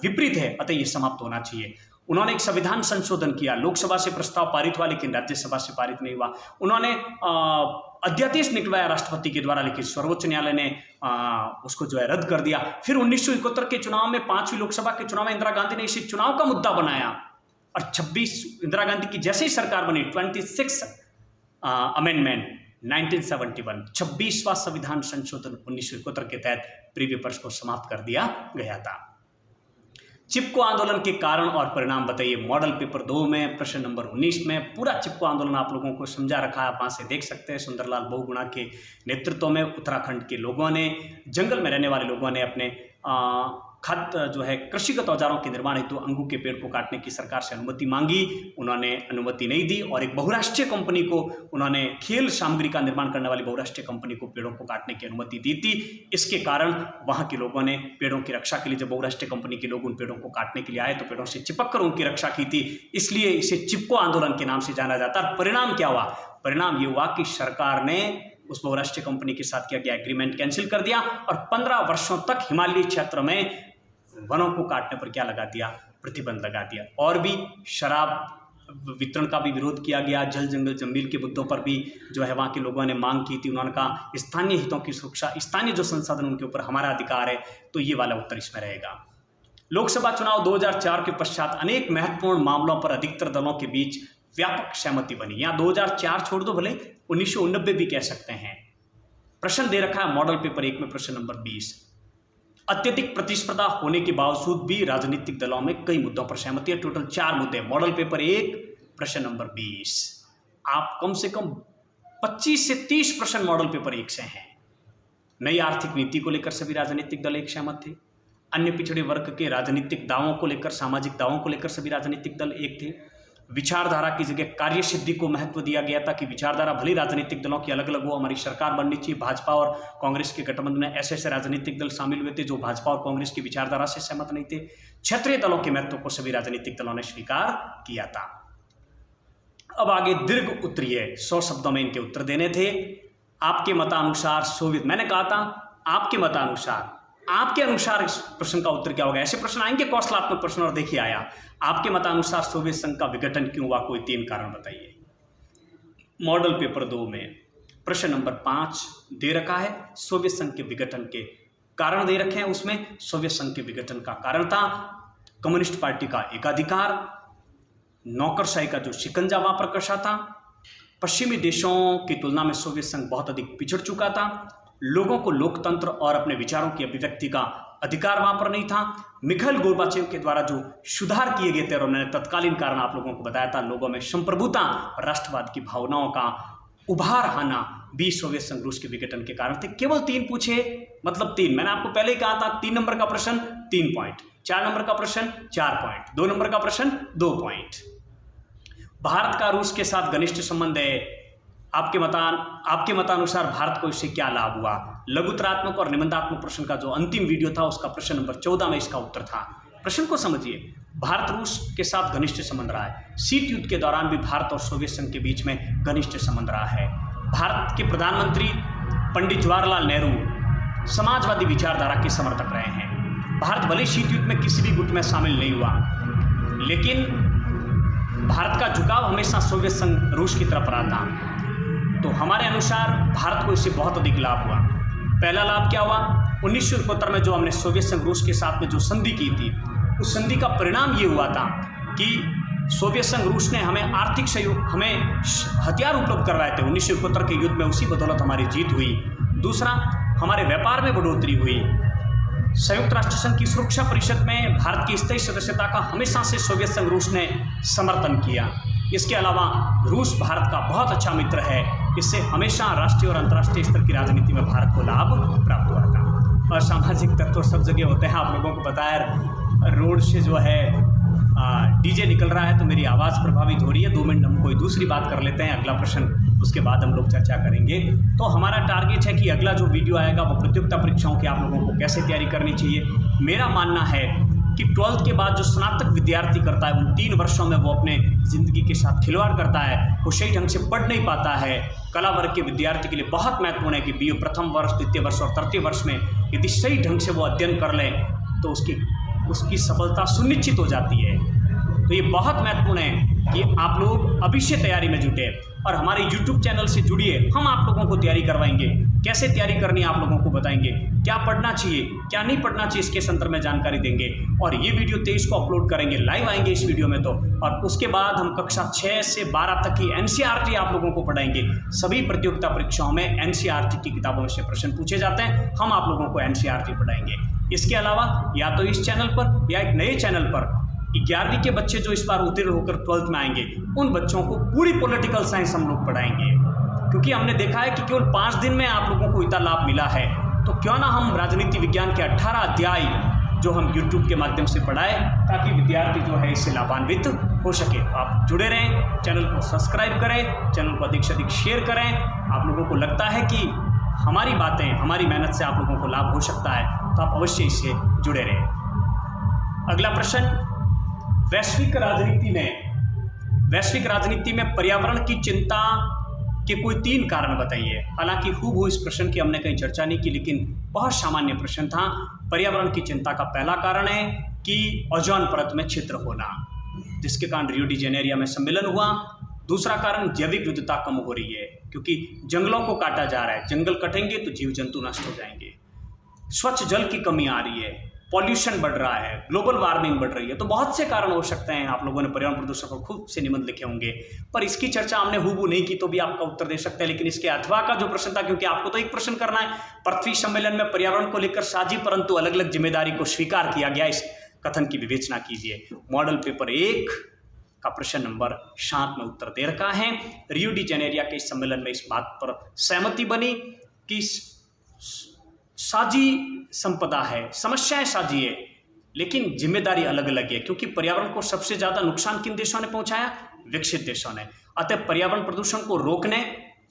Speaker 1: विपरीत है, अतः ये समाप्त होना चाहिए। उन्होंने एक संविधान संशोधन किया, लोकसभा से प्रस्ताव पारित हुआ लेकिन राज्यसभा से पारित नहीं हुआ। उन्होंने अध्यादेश निकलवाया राष्ट्रपति के द्वारा, लेकिन सर्वोच्च न्यायालय ने उसको जो है रद्द कर दिया। फिर 1971 के चुनाव में, 5वीं लोकसभा के चुनाव में इंदिरा गांधी ने इसे चुनाव का मुद्दा बनाया, और 26 इंदिरा गांधी की जैसे ही सरकार बनी, 26 अमेंडमेंट 1971, 26वां संविधान संशोधन 1971 के तहत प्रीवी पर्स को समाप्त कर दिया गया था। चिपको आंदोलन के कारण और परिणाम बताइए। मॉडल पेपर 2 में प्रश्न नंबर 19 में पूरा चिपको आंदोलन आप लोगों को समझा रखा है, आप वहाँ से देख सकते हैं। सुंदरलाल बहुगुणा के नेतृत्व में उत्तराखंड के लोगों ने, जंगल में रहने वाले लोगों ने अपने खाद्य जो है कृषिगत औजारों के निर्माण हेतु अंगू के पेड़ को काटने की सरकार से अनुमति मांगी, उन्होंने अनुमति नहीं दी, और एक बहुराष्ट्रीय कंपनी को, उन्होंने खेल सामग्री का निर्माण करने वाली बहुराष्ट्रीय कंपनी को पेड़ों को काटने की अनुमति दी थी। इसके कारण वहाँ के लोगों ने पेड़ों की रक्षा के लिए, जब बहुराष्ट्रीय कंपनी के लोग उन पेड़ों को काटने के लिए आए तो पेड़ों से चिपक कर उनकी रक्षा की थी, इसलिए इसे चिपको आंदोलन के नाम से जाना जाता है। परिणाम क्या हुआ? परिणाम ये हुआ कि सरकार ने उस बहुराष्ट्रीय कंपनी के साथ किया गया एग्रीमेंट कैंसिल कर दिया, और 15 वर्षों तक हिमालयी क्षेत्र में वनों को काटने पर क्या लगा दिया? प्रतिबंध लगा दिया। और भी शराब वितरण का भी विरोध किया गया, जल जंगल जमीन के मुद्दों पर भी जो है वहाँ के लोगों ने मांग की थी। उन्होंने कहा स्थानीय हितों की सुरक्षा, स्थानीय जो संसाधन उनके ऊपर हमारा अधिकार है, तो ये वाला उत्तर इसमें रहेगा। लोकसभा चुनाव 2004 के पश्चात अनेक महत्वपूर्ण मामलों पर अधिकतर दलों के बीच व्यापक सहमति बनी। यहाँ 2004 छोड़ दो, भले 1989 भी कह सकते हैं। प्रश्न दे रखा है मॉडल पेपर 1 में प्रश्न नंबर 20, अत्यधिक प्रतिस्पर्धा होने के बावजूद भी राजनीतिक दलों में कई मुद्दों पर सहमति है। टोटल 4 मुद्दे। मॉडल पेपर 1 प्रश्न नंबर 20। आप कम से कम 25 से 30 प्रश्न मॉडल पेपर 1 से हैं। नई आर्थिक नीति को लेकर सभी राजनीतिक दल एक सहमत थे। अन्य पिछड़े वर्ग के राजनीतिक दावों को लेकर, सामाजिक दावों को लेकर सभी राजनीतिक दल एक थे। विचारधारा की जगह कार्य सिद्धि को महत्व दिया गया था कि विचारधारा भले राजनीतिक दलों की अलग अलग हो, हमारी सरकार बननी चाहिए। भाजपा और कांग्रेस के गठबंधन में ऐसे ऐसे राजनीतिक दल शामिल हुए थे जो भाजपा और कांग्रेस की विचारधारा से सहमत नहीं थे। क्षेत्रीय दलों के महत्व को सभी राजनीतिक दलों ने स्वीकार किया था। अब आगे दीर्घ उत्तरीय 100 शब्दों में इनके उत्तर देने थे। आपके मतानुसार सोवियत, मैंने कहा था आपके मतानुसार, आपके अनुसार इस प्रश्न का उत्तर क्या होगा? ऐसे प्रश्न आएंगे कौशलात्मक प्रश्न, और देखिए आया आपके मतानुसार सोवियत संघ का विघटन क्यों हुआ? कोई 3 कारण बताइए। मॉडल पेपर 2 में प्रश्न नंबर 5 दे रखा है, सोवियत संघ के विघटन के कारण दे रखे हैं। उसमें सोवियत संघ के विघटन का कारण था कम्युनिस्ट पार्टी का एकाधिकार, नौकरशाही का जो शिकंजा वहां पर कसा था, पश्चिमी देशों की तुलना में सोवियत संघ बहुत अधिक पिछड़ चुका था। लोगों को लोकतंत्र और अपने विचारों की अभिव्यक्ति का अधिकार वहां पर नहीं था। मिखाइल गोर्बाचेव के द्वारा जो सुधार किए गए थे और उन्होंने तत्कालीन कारण आप लोगों को बताया था, लोगों में संप्रभुता और राष्ट्रवाद की भावनाओं का उभार आना भी सोवियत संघ रूस के विघटन के कारण थे। केवल 3 पूछे, मतलब 3, मैंने आपको पहले ही कहा था 3 नंबर का प्रश्न 3 पॉइंट, 4 नंबर का प्रश्न 4 पॉइंट, 2 नंबर का प्रश्न 2 पॉइंट। भारत का रूस के साथ घनिष्ठ संबंध है, आपके मतानुसार भारत को इससे क्या लाभ हुआ? लघुतरात्मक और निबंधात्मक प्रश्न का जो अंतिम वीडियो था उसका प्रश्न नंबर 14 में इसका उत्तर था। प्रश्न को समझिए, भारत रूस के साथ घनिष्ठ संबंध रहा है। शीत युद्ध के दौरान भी भारत और सोवियत संघ के बीच में घनिष्ठ संबंध रहा है। भारत के प्रधानमंत्री पंडित जवाहरलाल नेहरू समाजवादी विचारधारा के समर्थक रहे हैं। भारत भले शीत युद्ध में किसी भी गुट में शामिल नहीं हुआ, लेकिन भारत का झुकाव हमेशा सोवियत संघ रूस की तरफ रहा था। तो हमारे अनुसार भारत को इससे बहुत अधिक लाभ हुआ। पहला लाभ क्या हुआ? 1971 में जो हमने सोवियत संघ रूस के साथ में जो संधि की थी, उस संधि का परिणाम ये हुआ था कि सोवियत संघ रूस ने हमें आर्थिक सहयोग, हमें हथियार उपलब्ध करवाए थे 1971 के युद्ध में, उसी बदौलत हमारी जीत हुई। दूसरा, हमारे व्यापार में बढ़ोतरी हुई। संयुक्त राष्ट्र संघ की सुरक्षा परिषद में भारत की स्थायी सदस्यता का हमेशा से सोवियत संघ रूस ने समर्थन किया। इसके अलावा रूस भारत का बहुत अच्छा मित्र है। इससे हमेशा राष्ट्रीय और अंतर्राष्ट्रीय स्तर की राजनीति में भारत को लाभ प्राप्त हुआ था। और सामाजिक तत्व सब जगह होते हैं, आप लोगों को पता है। रोड से जो है डीजे निकल रहा है तो मेरी आवाज़ प्रभावित हो रही है। 2 मिनट हम कोई दूसरी बात कर लेते हैं, अगला प्रश्न, उसके बाद हम लोग चर्चा करेंगे। तो हमारा टारगेट है कि अगला जो वीडियो आएगा वो प्रतियोगिता परीक्षाओं की आप लोगों को कैसे तैयारी करनी चाहिए। मेरा मानना है कि 12th के बाद जो स्नातक विद्यार्थी करता है, उन 3 वर्षों में वो अपने ज़िंदगी के साथ खिलवाड़ करता है, वो सही ढंग से पढ़ नहीं पाता है। कला वर्ग के विद्यार्थी के लिए बहुत महत्वपूर्ण है कि बीए प्रथम वर्ष, द्वितीय वर्ष और तृतीय वर्ष में यदि सही ढंग से वो अध्ययन कर ले तो उसकी सफलता सुनिश्चित हो जाती है। तो ये बहुत महत्वपूर्ण है कि आप लोग अभी से तैयारी में जुटे और हमारे YouTube चैनल से जुड़िए। हम आप लोगों को तैयारी करवाएंगे, कैसे तैयारी करनी है आप लोगों को बताएंगे, क्या पढ़ना चाहिए क्या नहीं पढ़ना चाहिए, इसके संदर्भ में जानकारी देंगे। और ये वीडियो 23 को अपलोड करेंगे, लाइव आएंगे इस वीडियो में तो। और उसके बाद हम कक्षा 6 से 12 तक की NCERT आप लोगों को पढ़ाएंगे। सभी प्रतियोगिता परीक्षाओं में NCERT की किताबों से प्रश्न पूछे जाते हैं, हम आप लोगों को NCERT पढ़ाएंगे। इसके अलावा या तो इस चैनल पर या एक नए चैनल पर 11वीं के बच्चे जो इस बार उत्तीर्ण होकर 12th में आएंगे, उन बच्चों को पूरी पॉलिटिकल साइंस हम लोग पढ़ाएंगे। क्योंकि हमने देखा है कि केवल 5 दिन में आप लोगों को इतना लाभ मिला है, तो क्यों ना हम राजनीति विज्ञान के 18 अध्याय जो हम YouTube के माध्यम से पढ़ाएं, ताकि विद्यार्थी जो है इससे लाभान्वित हो सके। आप जुड़े रहें, चैनल को सब्सक्राइब करें, चैनल को अधिक से अधिक शेयर करें। आप लोगों को लगता है कि हमारी बातें, हमारी मेहनत से आप लोगों को लाभ हो सकता है, तो आप अवश्य इससे जुड़े रहें। अगला प्रश्न, वैश्विक राजनीति में पर्यावरण की चिंता के कोई 3 कारण बताइए। हालांकि खूब इस प्रश्न की हमने कहीं चर्चा नहीं की, लेकिन बहुत सामान्य प्रश्न था। पर्यावरण की चिंता का पहला कारण है कि ओजोन परत में छिद्र होना, जिसके कारण रियो डी जेनेरियो में सम्मेलन हुआ। दूसरा कारण, जैविक विविधता कम हो रही है, क्योंकि जंगलों को काटा जा रहा है। जंगल कटेंगे तो जीव जंतु नष्ट हो जाएंगे। स्वच्छ जल की कमी आ रही है, पॉल्यूशन बढ़ रहा है, ग्लोबल वार्मिंग बढ़ रही है। तो बहुत से कारण हो सकते हैं। आप लोगों ने पर्यावरण प्रदूषण पर खूब से निबंध लिखे होंगे, पर इसकी चर्चा हमने हूबहू नहीं की, तो भी आपका उत्तर दे सकते हैं। लेकिन इसके अथवा का जो प्रश्न था, क्योंकि आपको तो एक प्रश्न करना है, पृथ्वी सम्मेलन में पर्यावरण को लेकर साझी परंतु अलग अलग जिम्मेदारी को स्वीकार किया गया, इस कथन की विवेचना कीजिए। मॉडल पेपर 1 का प्रश्न नंबर 7 में उत्तर दे रखा है। रियो डी जेनेरियो के इस सम्मेलन में इस बात पर सहमति बनी कि साझी संपदा है, समस्याएं साझी है, लेकिन जिम्मेदारी अलग अलग है। क्योंकि पर्यावरण को सबसे ज्यादा नुकसान किन देशों ने पहुंचाया? विकसित देशों ने। अतः पर्यावरण प्रदूषण को रोकने,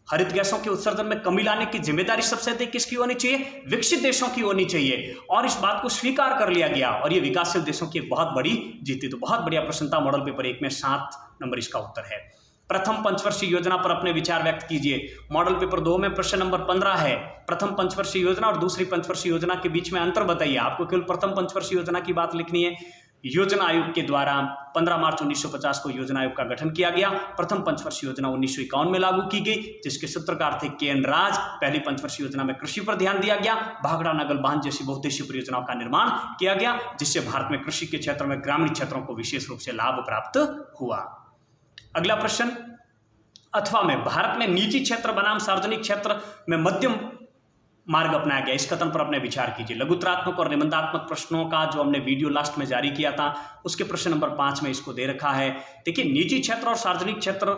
Speaker 1: हरित गैसों के उत्सर्जन में कमी लाने की जिम्मेदारी सबसे अधिक किसकी होनी चाहिए? विकसित देशों की होनी चाहिए। और इस बात को स्वीकार कर लिया गया, और ये विकासशील देशों की एक बहुत बड़ी जीत थी। तो बहुत बढ़िया प्रश्न था। मॉडल पेपर 1 में 7 नंबर इसका उत्तर है। प्रथम पंचवर्षीय योजना पर अपने विचार व्यक्त कीजिए। मॉडल पेपर 2 में प्रश्न नंबर 15 है। प्रथम पंचवर्षीय योजना और दूसरी पंचवर्षीय योजना के बीच में अंतर बताइए। आपको केवल प्रथम पंचवर्षीय योजना की बात लिखनी है। योजना आयोग के द्वारा 15 मार्च 1950 को योजना आयोग का गठन किया गया। प्रथम पंचवर्षीय योजना 1951 में लागू की गई, जिसके सूत्रकार थे KN राज। पहली पंचवर्षीय योजना में कृषि पर ध्यान दिया गया। भाखड़ा नगर बांध जैसी बहुउद्देशीय परियोजनाओं का निर्माण किया गया, जिससे भारत में कृषि के क्षेत्र में ग्रामीण क्षेत्रों को विशेष रूप से लाभ प्राप्त हुआ। अगला प्रश्न, अथवा में भारत में निजी क्षेत्र बनाम सार्वजनिक क्षेत्र में मध्यम मार्ग अपनाया गया, इस कथन पर अपने विचार कीजिए। लघुतरात्मक और निबंधात्मक प्रश्नों का जो हमने वीडियो लास्ट में जारी किया था उसके प्रश्न नंबर 5 में इसको दे रखा है। देखिए, निजी क्षेत्र और सार्वजनिक क्षेत्र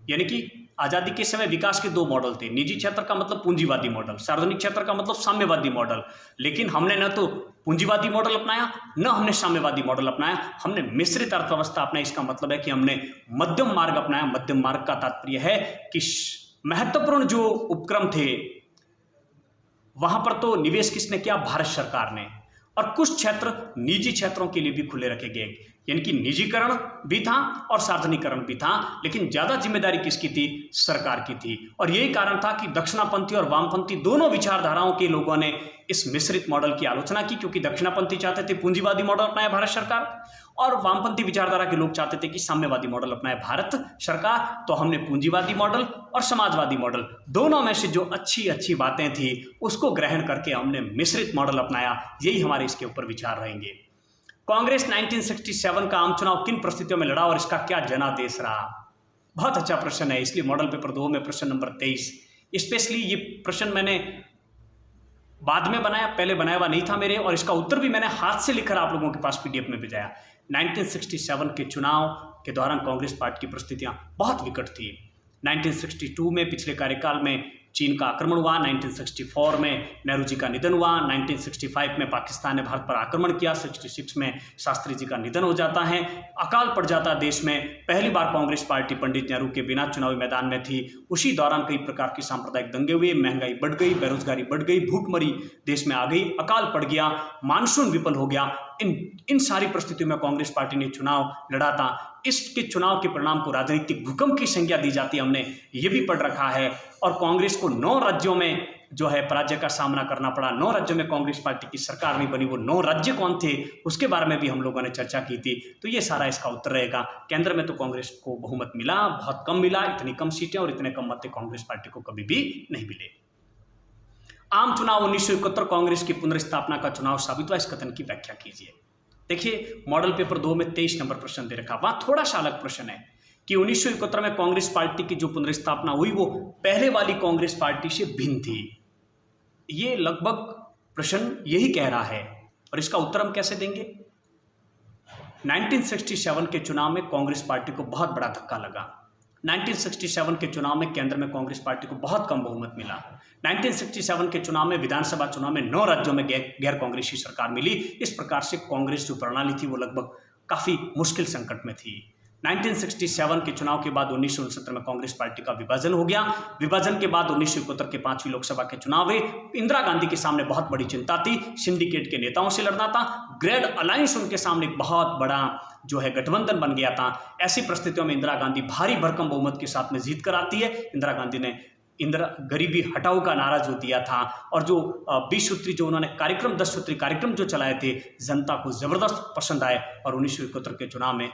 Speaker 1: यानी कि आज़ादी के समय विकास के 2 मॉडल थे। निजी क्षेत्र का मतलब पूंजीवादी मॉडल, सार्वजनिक क्षेत्र का मतलब साम्यवादी मॉडल। लेकिन हमने न तो पूंजीवादी मॉडल अपनाया न हमने साम्यवादी मॉडल अपनाया, हमने मिश्रित अर्थव्यवस्था अपनाई। इसका मतलब है कि हमने मध्यम मार्ग अपनाया। मध्यम मार्ग का तात्पर्य है कि महत्वपूर्ण जो उपक्रम थे वहां पर तो निवेश किसने किया? भारत सरकार ने। और कुछ क्षेत्र निजी क्षेत्रों के लिए भी खुले रखे गए, यानी कि निजीकरण भी था और सार्वजनिकरण भी था, लेकिन ज्यादा जिम्मेदारी किसकी थी? सरकार की थी। और यही कारण था कि दक्षिणापंथी और वामपंथी दोनों विचारधाराओं के लोगों ने इस मिश्रित मॉडल की आलोचना की, क्योंकि दक्षिणापंथी चाहते थे पूंजीवादी मॉडल अपनाए भारत सरकार और वामपंथी विचारधारा के लोग चाहते थे कि साम्यवादी मॉडल अपनाए भारत सरकार। तो हमने पूंजीवादी मॉडल और समाजवादी मॉडल दोनों में से जो अच्छी अच्छी बातें थी उसको ग्रहण करके हमने मिश्रित मॉडल अपनाया। यही हमारे इसके ऊपर विचार रहेंगे। कांग्रेस 1967 का आम चुनाव किन परिस्थितियों में लड़ा और इसका क्या जनादेश रहा? बहुत अच्छा प्रश्न है, इसलिए मॉडल पेपर 2 में प्रश्न नंबर 23। स्पेशली ये प्रश्न मैंने बाद में बनाया, पहले बनाया हुआ नहीं था मेरे, और इसका उत्तर भी मैंने हाथ से लिखकर आप लोगों के पास पीडीएफ में भेजाया। 1967 के चुनाव के दौरान कांग्रेस पार्टी की परिस्थितियां बहुत विकट थी। 1962 में पिछले कार्यकाल में चीन का आक्रमण हुआ, 1964 में नेहरू जी का निधन हुआ, 1965 में पाकिस्तान ने भारत पर आक्रमण किया, 66 में शास्त्री जी का निधन हो जाता है, अकाल पड़ जाता देश में। पहली बार कांग्रेस पार्टी पंडित नेहरू के बिना चुनावी मैदान में थी। उसी दौरान कई प्रकार की सांप्रदायिक दंगे हुए, महंगाई बढ़ गई, बेरोजगारी बढ़ गई, भूखमरी देश में आ गई, अकाल पड़ गया, मानसून विफल हो गया। इन सारी परिस्थितियों में कांग्रेस पार्टी ने चुनाव लड़ा था। इसके चुनाव के परिणाम को राजनीतिक भूकंप की संज्ञा दी जाती है, हमने ये भी पढ़ रखा है। और कांग्रेस को 9 राज्यों में जो है पराजय का सामना करना पड़ा। 9 राज्यों में कांग्रेस पार्टी की सरकार नहीं बनी। वो 9 राज्य कौन थे उसके बारे में भी हम लोगों ने चर्चा की थी। तो ये सारा इसका उत्तर रहेगा। केंद्र में तो कांग्रेस को बहुमत मिला, बहुत कम मिला, इतनी कम सीटें और इतने कम मत कांग्रेस पार्टी को कभी भी नहीं मिले। आम चुनाव 1971 कांग्रेस की पुनर्स्थापना का चुनाव साबित हुआ, इस कथन की व्याख्या कीजिए। देखिए, मॉडल पेपर 2 में 23 नंबर प्रश्न दे रखा, वहां थोड़ा सा अलग प्रश्न है कि 1971 में कांग्रेस पार्टी की जो पुनर्स्थापना हुई वो पहले वाली कांग्रेस पार्टी से भिन्न थी। ये लगभग प्रश्न यही कह रहा है, और इसका उत्तर हम कैसे देंगे? 1967 के चुनाव में कांग्रेस पार्टी को बहुत बड़ा धक्का लगा। 1967 के चुनाव में केंद्र में कांग्रेस पार्टी को बहुत कम बहुमत मिला। 1967 के चुनाव में विधानसभा चुनाव में 9 राज्यों में गैर कांग्रेसी सरकार मिली। इस प्रकार से कांग्रेस जो प्रणाली थी वो लगभग काफी मुश्किल संकट में थी। 1967 के चुनाव के बाद 1969 में कांग्रेस पार्टी का विभाजन हो गया। विभाजन के बाद 1971 के 5वीं लोकसभा के चुनाव हुए। इंदिरा गांधी के सामने बहुत बड़ी चिंता थी, सिंडिकेट के नेताओं से लड़ना था। ग्रेड अलायंस उनके सामने एक बहुत बड़ा जो है गठबंधन बन गया था। ऐसी परिस्थितियों में इंदिरा गांधी भारी भरकम बहुमत के साथ में जीत कर आती है। इंदिरा गांधी ने गरीबी हटाओ का नारा जो दिया था और जो 20 सूत्री जो उन्होंने कार्यक्रम 10 सूत्री कार्यक्रम जो चलाए थे, जनता को जबरदस्त पसंद आए और 1971 के चुनाव में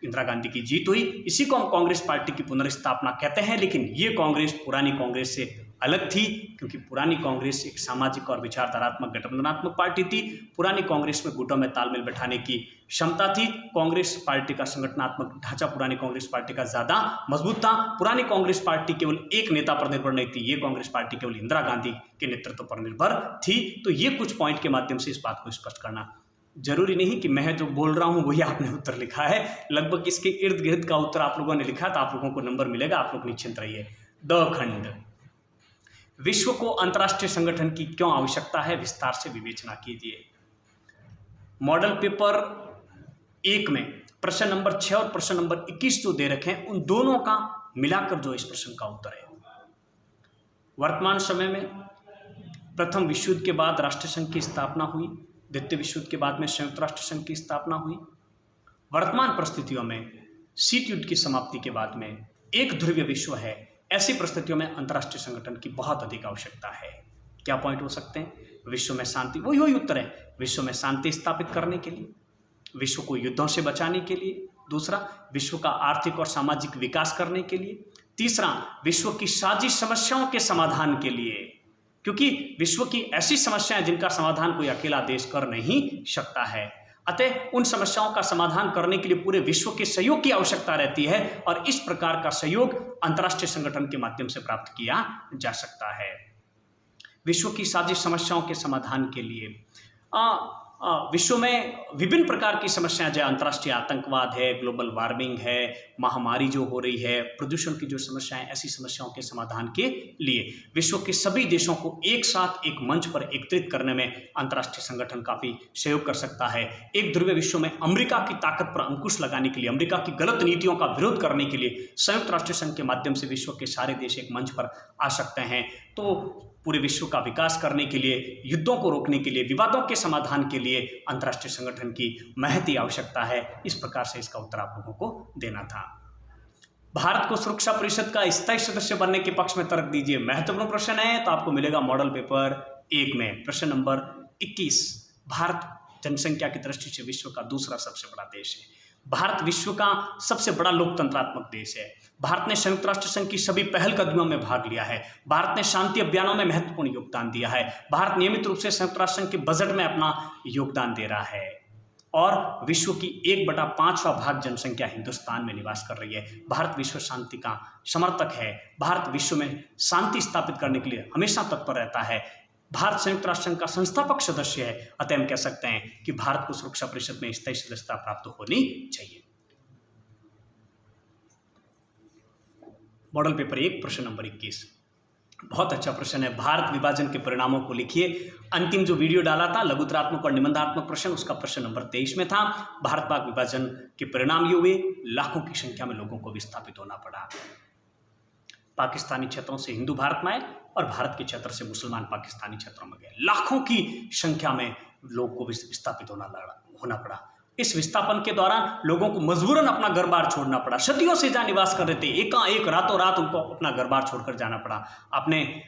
Speaker 1: इंदिरा गांधी की जीत हुई। इसी को हम कांग्रेस पार्टी की पुनर्स्थापना कहते हैं। लेकिन ये कांग्रेस पुरानी कांग्रेस से अलग थी, क्योंकि पुरानी कांग्रेस एक सामाजिक और विचारधारात्मक गठबंधनात्मक पार्टी थी। पुरानी कांग्रेस में गुटों में तालमेल बैठाने की क्षमता थी। कांग्रेस पार्टी का संगठनात्मक ढांचा पुरानी कांग्रेस पार्टी का ज्यादा मजबूत था। पुरानी कांग्रेस पार्टी केवल एक नेता पर निर्भर नहीं थी, ये कांग्रेस पार्टी केवल इंदिरा गांधी के नेतृत्व पर निर्भर थी। तो ये कुछ पॉइंट के माध्यम से इस बात को स्पष्ट करना जरूरी नहीं कि मैं जो बोल रहा हूं वही आपने उत्तर लिखा है। लगभग इसके इर्द गिर्द का उत्तर आप लोगों ने लिखा, तो आप लोगों को नंबर मिलेगा, आप लोग निश्चिंत रहिए। द खंड, विश्व को अंतर्राष्ट्रीय संगठन की क्यों आवश्यकता है, विस्तार से विवेचना कीजिए। मॉडल पेपर 1 में प्रश्न नंबर 6 और प्रश्न नंबर 21 जो दे रखे हैं उन दोनों का मिलाकर जो इस प्रश्न का उत्तर है। वर्तमान समय में प्रथम विश्व युद्ध के बाद राष्ट्रसंघ की स्थापना हुई, द्वितीय विश्व युद्ध के बाद में संयुक्त राष्ट्र संघ की स्थापना हुई। वर्तमान परिस्थितियों में शीत युद्ध की समाप्ति के बाद में एक ध्रुवीय विश्व है। ऐसी परिस्थितियों में अंतर्राष्ट्रीय संगठन की बहुत अधिक आवश्यकता है। क्या पॉइंट हो सकते हैं? विश्व में शांति, वही उत्तर है। विश्व में शांति स्थापित करने के लिए, विश्व को युद्धों से बचाने के लिए। दूसरा, विश्व का आर्थिक और सामाजिक विकास करने के लिए। तीसरा, विश्व की साझी समस्याओं के समाधान के लिए, क्योंकि विश्व की ऐसी समस्याएं जिनका समाधान कोई अकेला देश कर नहीं सकता है। अतः उन समस्याओं का समाधान करने के लिए पूरे विश्व के सहयोग की आवश्यकता रहती है और इस प्रकार का सहयोग अंतर्राष्ट्रीय संगठन के माध्यम से प्राप्त किया जा सकता है। विश्व की साझी समस्याओं के समाधान के लिए विश्व में विभिन्न प्रकार की समस्याएं, जैसे अंतर्राष्ट्रीय आतंकवाद है, ग्लोबल वार्मिंग है, महामारी जो हो रही है, प्रदूषण की जो समस्याएं, ऐसी समस्याओं के समाधान के लिए विश्व के सभी देशों को एक साथ एक मंच पर एकत्रित करने में अंतर्राष्ट्रीय संगठन काफी सहयोग कर सकता है। एक ध्रुवीय विश्व में अमेरिका की ताकत पर अंकुश लगाने के लिए, अमेरिका की गलत नीतियों का विरोध करने के लिए संयुक्त राष्ट्र संघ के माध्यम से विश्व के सारे देश एक मंच पर आ सकते हैं। तो पूरे विश्व का विकास करने के लिए, युद्धों को रोकने के लिए, विवादों के समाधान के लिए अंतर्राष्ट्रीय संगठन की महती आवश्यकता है। इस प्रकार से इसका उत्तर आप लोगों को देना था। भारत को सुरक्षा परिषद का स्थायी सदस्य बनने के पक्ष में तर्क दीजिए। महत्वपूर्ण प्रश्न है, तो आपको मिलेगा मॉडल पेपर 1 में प्रश्न नंबर 21। भारत जनसंख्या की दृष्टि से विश्व का दूसरा सबसे बड़ा देश है। भारत विश्व का सबसे बड़ा लोकतंत्रात्मक देश है। भारत ने संयुक्त राष्ट्र संघ की सभी पहलकदमियों में भाग लिया है। भारत ने शांति अभियानों में महत्वपूर्ण योगदान दिया है। भारत नियमित रूप से संयुक्त राष्ट्र संघ के बजट में अपना योगदान दे रहा है और विश्व की 1/5वां भाग जनसंख्या हिंदुस्तान में निवास कर रही है। भारत विश्व शांति का समर्थक है। भारत विश्व में शांति स्थापित करने के लिए हमेशा तत्पर रहता है। भारत संयुक्त राष्ट्र संघ का संस्थापक सदस्य है। अतः हम कह सकते हैं कि भारत को सुरक्षा परिषद में स्थायी सदस्यता प्राप्त होनी चाहिए। मॉडल पेपर 1 प्रश्न नंबर 21 बहुत अच्छा प्रश्न है। भारत विभाजन के परिणामों को लिखिए। अंतिम जो वीडियो डाला था लघुतरात्मक और निबंधात्मक प्रश्न, उसका प्रश्न नंबर 23 में था। भारत पाक विभाजन के परिणाम ये हुए, लाखों की संख्या में लोगों को विस्थापित होना पड़ा। पाकिस्तानी क्षेत्रों से हिंदू भारत में आए और भारत के क्षेत्र से मुसलमान पाकिस्तानी क्षेत्रों में गए। लाखों की संख्या में लोगों को विस्थापित होना पड़ा। इस विस्थापन के दौरान लोगों को मजबूरन अपना घर बार छोड़ना पड़ा। सदियों से जहाँ निवास कर रहे थे, एकाएक रातों रात उनको अपना घर बार छोड़कर जाना पड़ा। आपने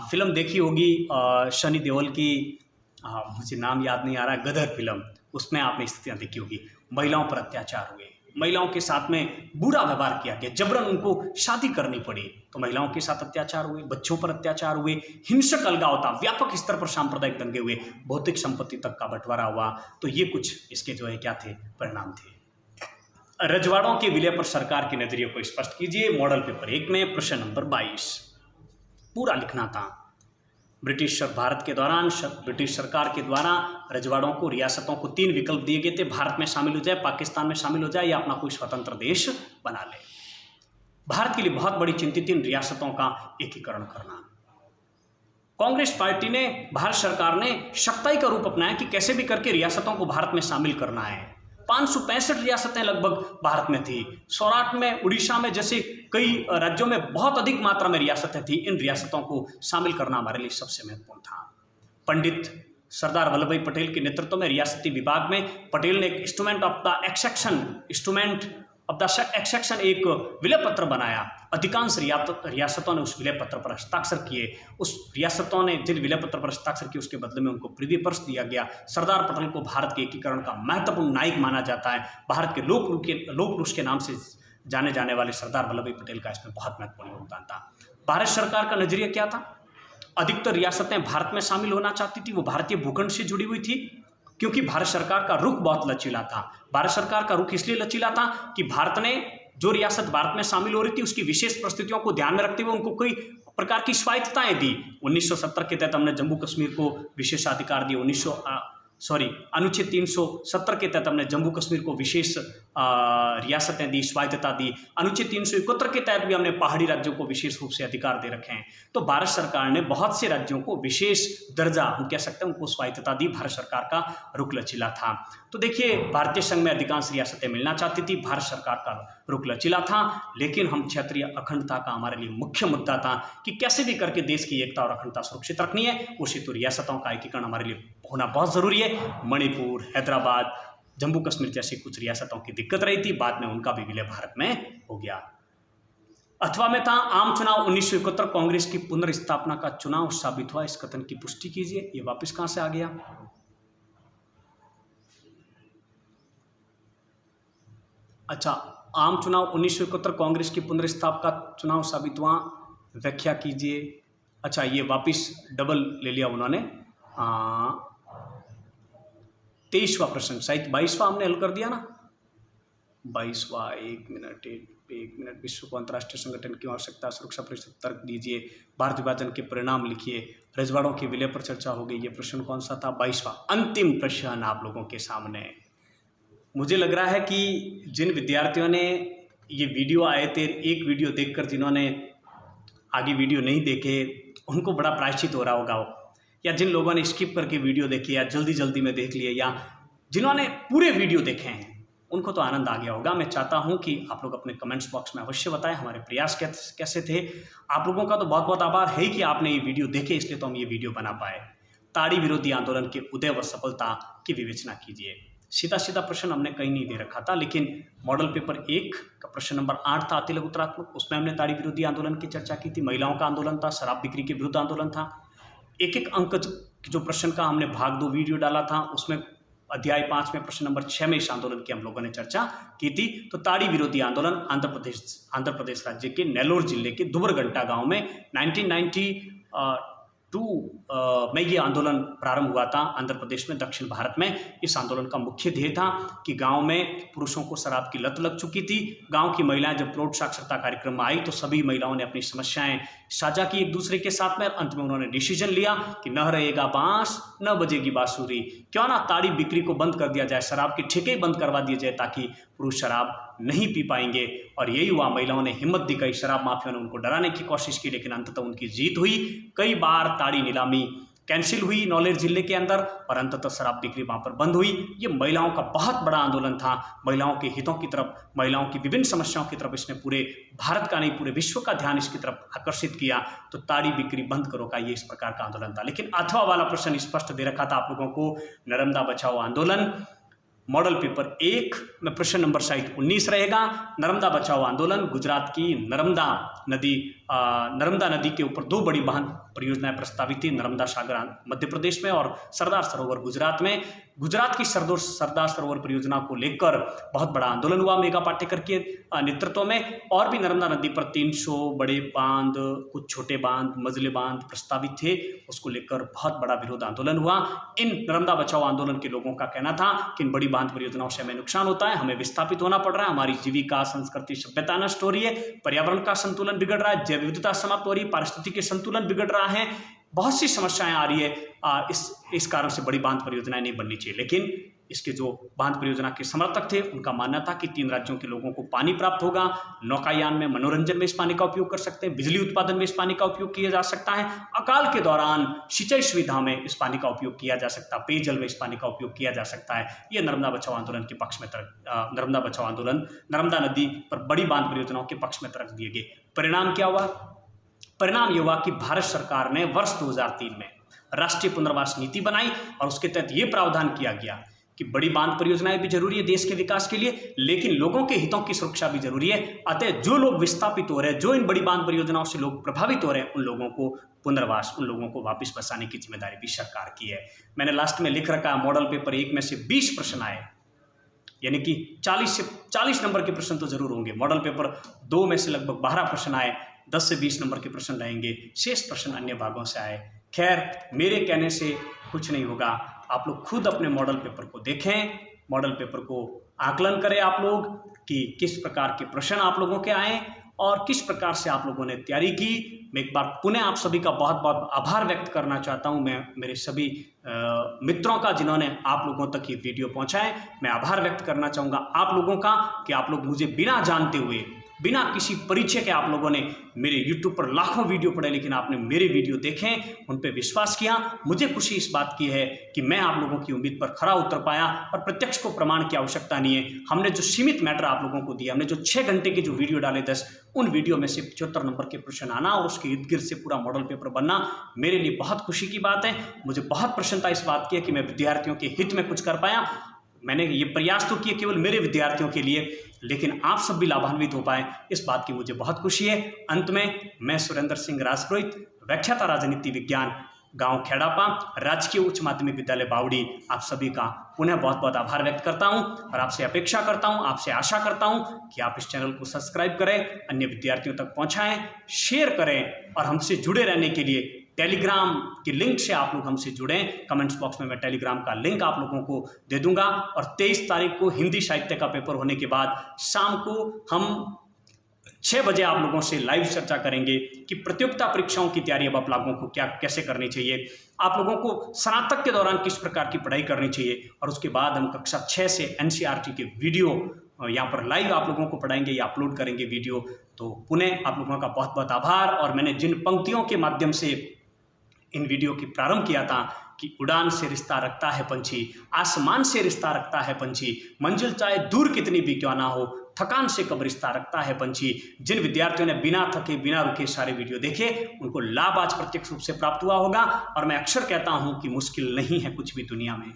Speaker 1: फिल्म देखी होगी सनी देओल की, मुझे नाम याद नहीं आ रहा, गदर फिल्म, उसमें आपने स्थितियाँ देखी होगी। महिलाओं पर अत्याचार हुए, महिलाओं के साथ में बुरा व्यवहार किया गया, जबरन उनको शादी करनी पड़ी, तो महिलाओं के साथ अत्याचार हुए, बच्चों पर अत्याचार हुए, हिंसक अलगाव था, व्यापक स्तर पर सांप्रदायिक दंगे हुए, भौतिक संपत्ति तक का बंटवारा हुआ। तो ये कुछ इसके जो है क्या थे, परिणाम थे। रजवाड़ों के विलय पर सरकार के नजरिए को स्पष्ट कीजिए। मॉडल पेपर 1 में प्रश्न नंबर 22 पूरा लिखना था। ब्रिटिश भारत के दौरान ब्रिटिश सरकार के द्वारा रजवाड़ों को, रियासतों को 3 विकल्प दिए गए थे। भारत में शामिल हो जाए, पाकिस्तान में शामिल हो जाए या अपना कोई स्वतंत्र देश बना ले। भारत के लिए बहुत बड़ी चिंतित इन रियासतों का एकीकरण करना। कांग्रेस पार्टी ने, भारत सरकार ने सख्ताई का रूप अपनाया कि कैसे भी करके रियासतों को भारत में शामिल करना है। 565 रियासतें लगभग भारत में थी। सौराष्ट्र में, उड़ीसा में जैसे कई राज्यों में बहुत अधिक मात्रा में रियासतें थी। इन रियासतों को शामिल करना हमारे लिए सबसे महत्वपूर्ण था। पंडित सरदार वल्लभ भाई पटेल के नेतृत्व में रियासती विभाग में पटेल ने एक इंस्ट्रूमेंट ऑफ द एक्सेक्शन एक विलय पत्र बनाया। अधिकांश रियासतों ने उस विलय पत्र पर हस्ताक्षर किए। उस रियासतों ने जिन विलय पत्र पर हस्ताक्षर किए उसके बदले में उनको प्रिवी पर्स दिया गया। सरदार पटेल को भारत के एकीकरण का महत्वपूर्ण नायक माना जाता है। भारत के लोक पुरुष के नाम से जाने जाने वाले सरदार वल्लभ भाई पटेल का इसमें बहुत महत्वपूर्ण योगदान था। भारत सरकार का नजरिया क्या था? अधिकतर रियासतें भारत में शामिल होना चाहती थी। वो भारतीय भूखंड से जुड़ी हुई थी, क्योंकि भारत सरकार का रुख बहुत लचीला था। भारत सरकार का रुख इसलिए लचीला था कि भारत ने, जो रियासत भारत में शामिल हो रही थी, उसकी विशेष परिस्थितियों को ध्यान में रखते हुए उनको कई प्रकार की स्वायत्तताएं दी। 1970 के तहत हमने जम्मू कश्मीर को विशेषाधिकार दिए। अनुच्छेद 370 के तहत हमने जम्मू कश्मीर को विशेष रियासतें दी, स्वायत्तता दी। अनुच्छेद 371 के तहत भी हमने पहाड़ी राज्यों को विशेष रूप से अधिकार दे रखे हैं। तो भारत सरकार ने बहुत से राज्यों को विशेष दर्जा, हम कह सकते हैं, उनको स्वायत्तता दी। भारत सरकार का रुख लचीला था। तो देखिए, भारतीय संघ में अधिकांश रियासतें मिलना चाहती थी, भारत सरकार का रुख लचीला था। लेकिन हम क्षेत्रीय अखंडता का हमारे लिए मुख्य मुद्दा था कि कैसे भी करके देश की एकता और अखंडता सुरक्षित रखनी है। उसी तो रियासतों का एकीकरण हमारे लिए होना बहुत जरूरी है। मणिपुर, हैदराबाद, जम्मू कश्मीर जैसी कुछ रियासतों की दिक्कत रही थी, बाद में उनका भी विलय भारत में हो गया। अथवा में था आम चुनाव 1971 कांग्रेस की पुनर्स्थापना का चुनाव साबित हुआ। इस कथन की पुष्टि कीजिए। ये वापस कहां से आ गया? अच्छा, आम चुनाव 1971 कांग्रेस की पुनर्स्थापना का चुनाव साबित हुआ, व्याख्या कीजिए। अच्छा, ये वापस डबल ले लिया उन्होंने। 23वां प्रश्न, शायद 22वां हमने हल कर दिया ना, 22वां। एक मिनट। विश्व को अंतर्राष्ट्रीय संगठन की आवश्यकता, सुरक्षा परिषद, तर्क दीजिए, भारत विभाजन के परिणाम लिखिए, रजवाड़ों के विलय पर चर्चा हो गई। ये प्रश्न कौन सा था? 22वां। अंतिम प्रश्न आप लोगों के सामने। मुझे लग रहा है कि जिन विद्यार्थियों ने ये वीडियो आए थे, एक वीडियो देखकर जिन्होंने आगे वीडियो नहीं देखे, उनको बड़ा प्रायश्चित हो रहा होगा, या जिन लोगों ने स्किप करके वीडियो देखी या जल्दी जल्दी में देख लिए, या जिन्होंने पूरे वीडियो देखे हैं, उनको तो आनंद आ गया होगा। मैं चाहता हूं कि आप लोग अपने कमेंट्स बॉक्स में अवश्य बताएं हमारे प्रयास कैसे थे। आप लोगों का तो बहुत बहुत आभार है कि आपने ये वीडियो देखे, इसलिए तो हम ये वीडियो बना पाए। ताड़ी विरोधी आंदोलन के उदय व सफलता की विवेचना कीजिए। सीधा सीधा प्रश्न हमने कहीं नहीं दे रखा था, लेकिन मॉडल पेपर 1 का प्रश्न नंबर 8 था, अति लघु उत्तरात्मक, उसमें हमने ताड़ी विरोधी आंदोलन की चर्चा की थी। महिलाओं का आंदोलन था, शराब बिक्री के विरुद्ध आंदोलन था। एक अंक जो प्रश्न का हमने भाग 2 वीडियो डाला था, उसमें अध्याय 5 में प्रश्न नंबर 6 में इस आंदोलन की हम लोगों ने चर्चा की थी। तो ताड़ी विरोधी आंदोलन आंध्र प्रदेश राज्य के नेल्लोर जिले के दुबरगंटा गांव में 1992 में ये आंदोलन प्रारंभ हुआ था, आंध्र प्रदेश में, दक्षिण भारत में। इस आंदोलन का मुख्य ध्येय था कि गांव में पुरुषों को शराब की लत लग चुकी थी। गांव की महिलाएं जब प्रौढ़ साक्षरता कार्यक्रम में आई तो सभी महिलाओं ने अपनी समस्याएं साझा की एक दूसरे के साथ में। अंत में उन्होंने डिसीजन लिया कि न रहेगा बांस न बजेगी बांसुरी, क्यों ना ताड़ी बिक्री को बंद कर दिया जाए, शराब के ठेके बंद करवा दिए जाए, ताकि पुरुष शराब नहीं पी पाएंगे। और यही हुआ, महिलाओं ने हिम्मत दिखाई, शराब माफिया ने उनको डराने की कोशिश की, लेकिन अंततः उनकी जीत हुई। कई बार ताड़ी नीलामी कैंसिल हुई नौलेर जिले के अंदर, और अंततः शराब बिक्री वहां पर बंद हुई। ये महिलाओं का बहुत बड़ा आंदोलन था। महिलाओं के हितों की तरफ, महिलाओं की विभिन्न समस्याओं की तरफ इसने पूरे भारत का नहीं पूरे विश्व का ध्यान इसकी तरफ आकर्षित किया। तो ताड़ी बिक्री बंद करो का ये इस प्रकार का आंदोलन था। लेकिन अथवा वाला प्रश्न स्पष्ट दे रखा था आप लोगों को, नर्मदा बचाओ आंदोलन। मॉडल पेपर 1 में प्रश्न नंबर शायद 19 रहेगा। नर्मदा बचाओ आंदोलन गुजरात की नर्मदा नदी के ऊपर 2 बड़ी बांध परियोजनाएं प्रस्तावित थी, नर्मदा सागर मध्य प्रदेश में और सरदार सरोवर गुजरात में। गुजरात की सरदार सरोवर परियोजना को लेकर बहुत बड़ा आंदोलन हुआ मेघा पाटेकर के नेतृत्व में। और भी नर्मदा नदी पर 300 बड़े बांध, कुछ छोटे बांध, मझले बांध प्रस्तावित थे, उसको लेकर बहुत बड़ा विरोध आंदोलन हुआ। इन नर्मदा बचाओ आंदोलन के लोगों का कहना था कि इन बड़ी बांध परियोजनाओं से हमें नुकसान होता है, हमें विस्थापित होना पड़ रहा है, हमारी जीविका, संस्कृति, सभ्यता नष्ट हो रही है, पर्यावरण का संतुलन बिगड़ रहा है, जैव विविधता समाप्त हो रही है, पारिस्थितिक संतुलन बिगड़ रहा है, बहुत सी समस्याएं आ रही है। इस कारण से बड़ी बांध परियोजनाएं नहीं बननी चाहिए। लेकिन इसके जो बांध परियोजना के समर्थक थे, उनका मानना था कि 3 राज्यों के लोगों को पानी प्राप्त होगा, नौकायान में, मनोरंजन में इस पानी का उपयोग कर सकते हैं, बिजली उत्पादन में इस पानी का उपयोग किया जा सकता है, अकाल के दौरान सिंचाई सुविधा में इस पानी का उपयोग किया जा सकता है, पेयजल में इस पानी का उपयोग किया जा सकता है। ये नर्मदा बचाओ आंदोलन के पक्ष में नर्मदा बचाओ आंदोलन नर्मदा नदी पर बड़ी बांध परियोजनाओं के पक्ष में तरक दिए गए। परिणाम क्या हुआ? परिणाम ये हुआ कि भारत सरकार ने वर्ष 2003 में राष्ट्रीय पुनर्वास नीति बनाई और उसके तहत ये प्रावधान किया गया कि बड़ी बांध परियोजनाएं भी जरूरी है देश के विकास के लिए, लेकिन लोगों के हितों की सुरक्षा भी जरूरी है। अतः जो लोग विस्थापित हो रहे हैं, जो इन बड़ी बांध परियोजनाओं से लोग प्रभावित हो रहे हैं, उन लोगों को पुनर्वास, उन लोगों को वापस बसाने की जिम्मेदारी भी सरकार की है। मैंने लास्ट में लिख रखा है, मॉडल पेपर 1 में से 20 प्रश्न आए, यानी कि 40 नंबर के प्रश्न तो जरूर होंगे। मॉडल पेपर 2 में से लगभग 12 प्रश्न आए, 10 से 20 नंबर के प्रश्न रहेंगे, शेष प्रश्न अन्य भागों से आए। खैर, मेरे कहने से कुछ नहीं होगा, आप लोग खुद अपने मॉडल पेपर को देखें, मॉडल पेपर को आकलन करें आप लोग कि किस प्रकार के प्रश्न आप लोगों के आए और किस प्रकार से आप लोगों ने तैयारी की। मैं एक बार पुनः आप सभी का बहुत बहुत आभार व्यक्त करना चाहता हूं। मैं मेरे सभी मित्रों का जिन्होंने आप लोगों तक ये वीडियो पहुंचाए, मैं आभार व्यक्त करना चाहूँगा आप लोगों का कि आप लोग मुझे बिना जानते हुए, बिना किसी परिचय के आप लोगों ने मेरे YouTube पर लाखों वीडियो पढ़े, लेकिन आपने मेरे वीडियो देखे, उन पे विश्वास किया। मुझे खुशी इस बात की है कि मैं आप लोगों की उम्मीद पर खरा उतर पाया और प्रत्यक्ष को प्रमाण की आवश्यकता नहीं है। हमने जो सीमित मैटर आप लोगों को दिया, हमने जो 6 घंटे के जो वीडियो डाले 10, उन वीडियो में से 75 नंबर के प्रश्न आना और उसके इर्द गिर्द से पूरा मॉडल पेपर बनना मेरे लिए बहुत खुशी की बात है। मुझे बहुत प्रसन्नता इस बात की है कि मैं विद्यार्थियों के हित में कुछ कर पाया। मैंने ये प्रयास तो किए केवल मेरे विद्यार्थियों के लिए, लेकिन आप सब भी लाभान्वित हो पाए, इस बात की मुझे बहुत खुशी है। अंत में मैं सुरेंद्र सिंह राजपुरोहित, व्याख्याता राजनीति विज्ञान, गांव खेड़ापा, राजकीय उच्च माध्यमिक विद्यालय बावड़ी, आप सभी का पुनः बहुत बहुत आभार व्यक्त करता हूं और आपसे अपेक्षा करता हूं, आपसे आशा करता हूं कि आप इस चैनल को सब्सक्राइब करें, अन्य विद्यार्थियों तक पहुंचाएं, शेयर करें और हमसे जुड़े रहने के लिए टेलीग्राम के लिंक से आप लोग हमसे जुड़ें। कमेंट्स बॉक्स में मैं टेलीग्राम का लिंक आप लोगों को दे दूंगा। और 23 तारीख को हिंदी साहित्य का पेपर होने के बाद शाम को हम 6 बजे आप लोगों से लाइव चर्चा करेंगे कि प्रतियोगिता परीक्षाओं की तैयारी अब आप लोगों को कैसे करनी चाहिए, आप लोगों को स्नातक के दौरान किस प्रकार की पढ़ाई करनी चाहिए, और उसके बाद हम कक्षा 6 से एनसीईआरटी के वीडियो यहाँ पर लाइव आप लोगों को पढ़ाएंगे या अपलोड करेंगे वीडियो। तो पुनः आप लोगों का बहुत बहुत आभार। और मैंने जिन पंक्तियों के माध्यम से इन वीडियो की प्रारंभ किया था कि उड़ान से रिश्ता रखता है पंछी, आसमान से रिश्ता रखता है पंछी, मंजिल चाहे दूर कितनी भी क्यों ना हो, थकान से कब रिश्ता रखता है पंछी। जिन विद्यार्थियों ने बिना थके बिना रुके सारे वीडियो देखे उनको लाभ आज प्रत्यक्ष रूप से प्राप्त हुआ होगा। और मैं अक्सर कहता हूं कि मुश्किल नहीं है कुछ भी दुनिया में,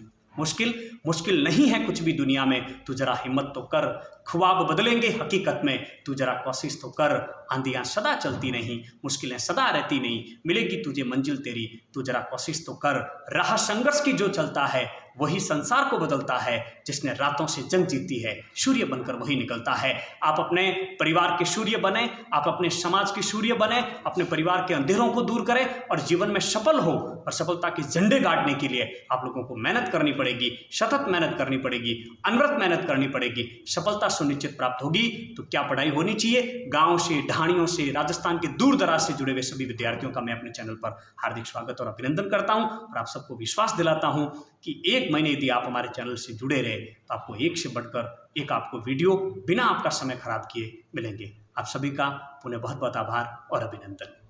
Speaker 1: मुश्किल नहीं है कुछ भी दुनिया में। तू जरा हिम्मत तो कर, ख्वाब बदलेंगे हकीकत में। तू जरा कोशिश तो कर, आंधियां सदा चलती नहीं, मुश्किलें सदा रहती नहीं, मिलेगी तुझे मंजिल तेरी। तू जरा कोशिश तो कर। राह संघर्ष की जो चलता है वही संसार को बदलता है। जिसने रातों से जंग जीती है सूर्य बनकर वही निकलता है। आप अपने परिवार के सूर्य बने, आप अपने समाज के सूर्य बने, अपने परिवार के अंधेरों को दूर करें और जीवन में सफल हो। और सफलता के झंडे गाड़ने के लिए आप लोगों को मेहनत करनी पड़ेगी, सतत मेहनत करनी पड़ेगी, अनवरत मेहनत करनी पड़ेगी। सफलता सुनिश्चित प्राप्त होगी। तो क्या पढ़ाई होनी चाहिए? गाँव से, ढाणियों से, राजस्थान के दूर दराज से जुड़े हुए सभी विद्यार्थियों का मैं अपने चैनल पर हार्दिक स्वागत और अभिनंदन करता हूं। और आप सबको विश्वास दिलाता हूं कि 1 महीने यदि आप हमारे चैनल से जुड़े रहे तो आपको एक से बढ़कर एक आपको वीडियो बिना आपका समय खराब किए मिलेंगे। आप सभी का पुनः बहुत बहुत आभार और अभिनंदन।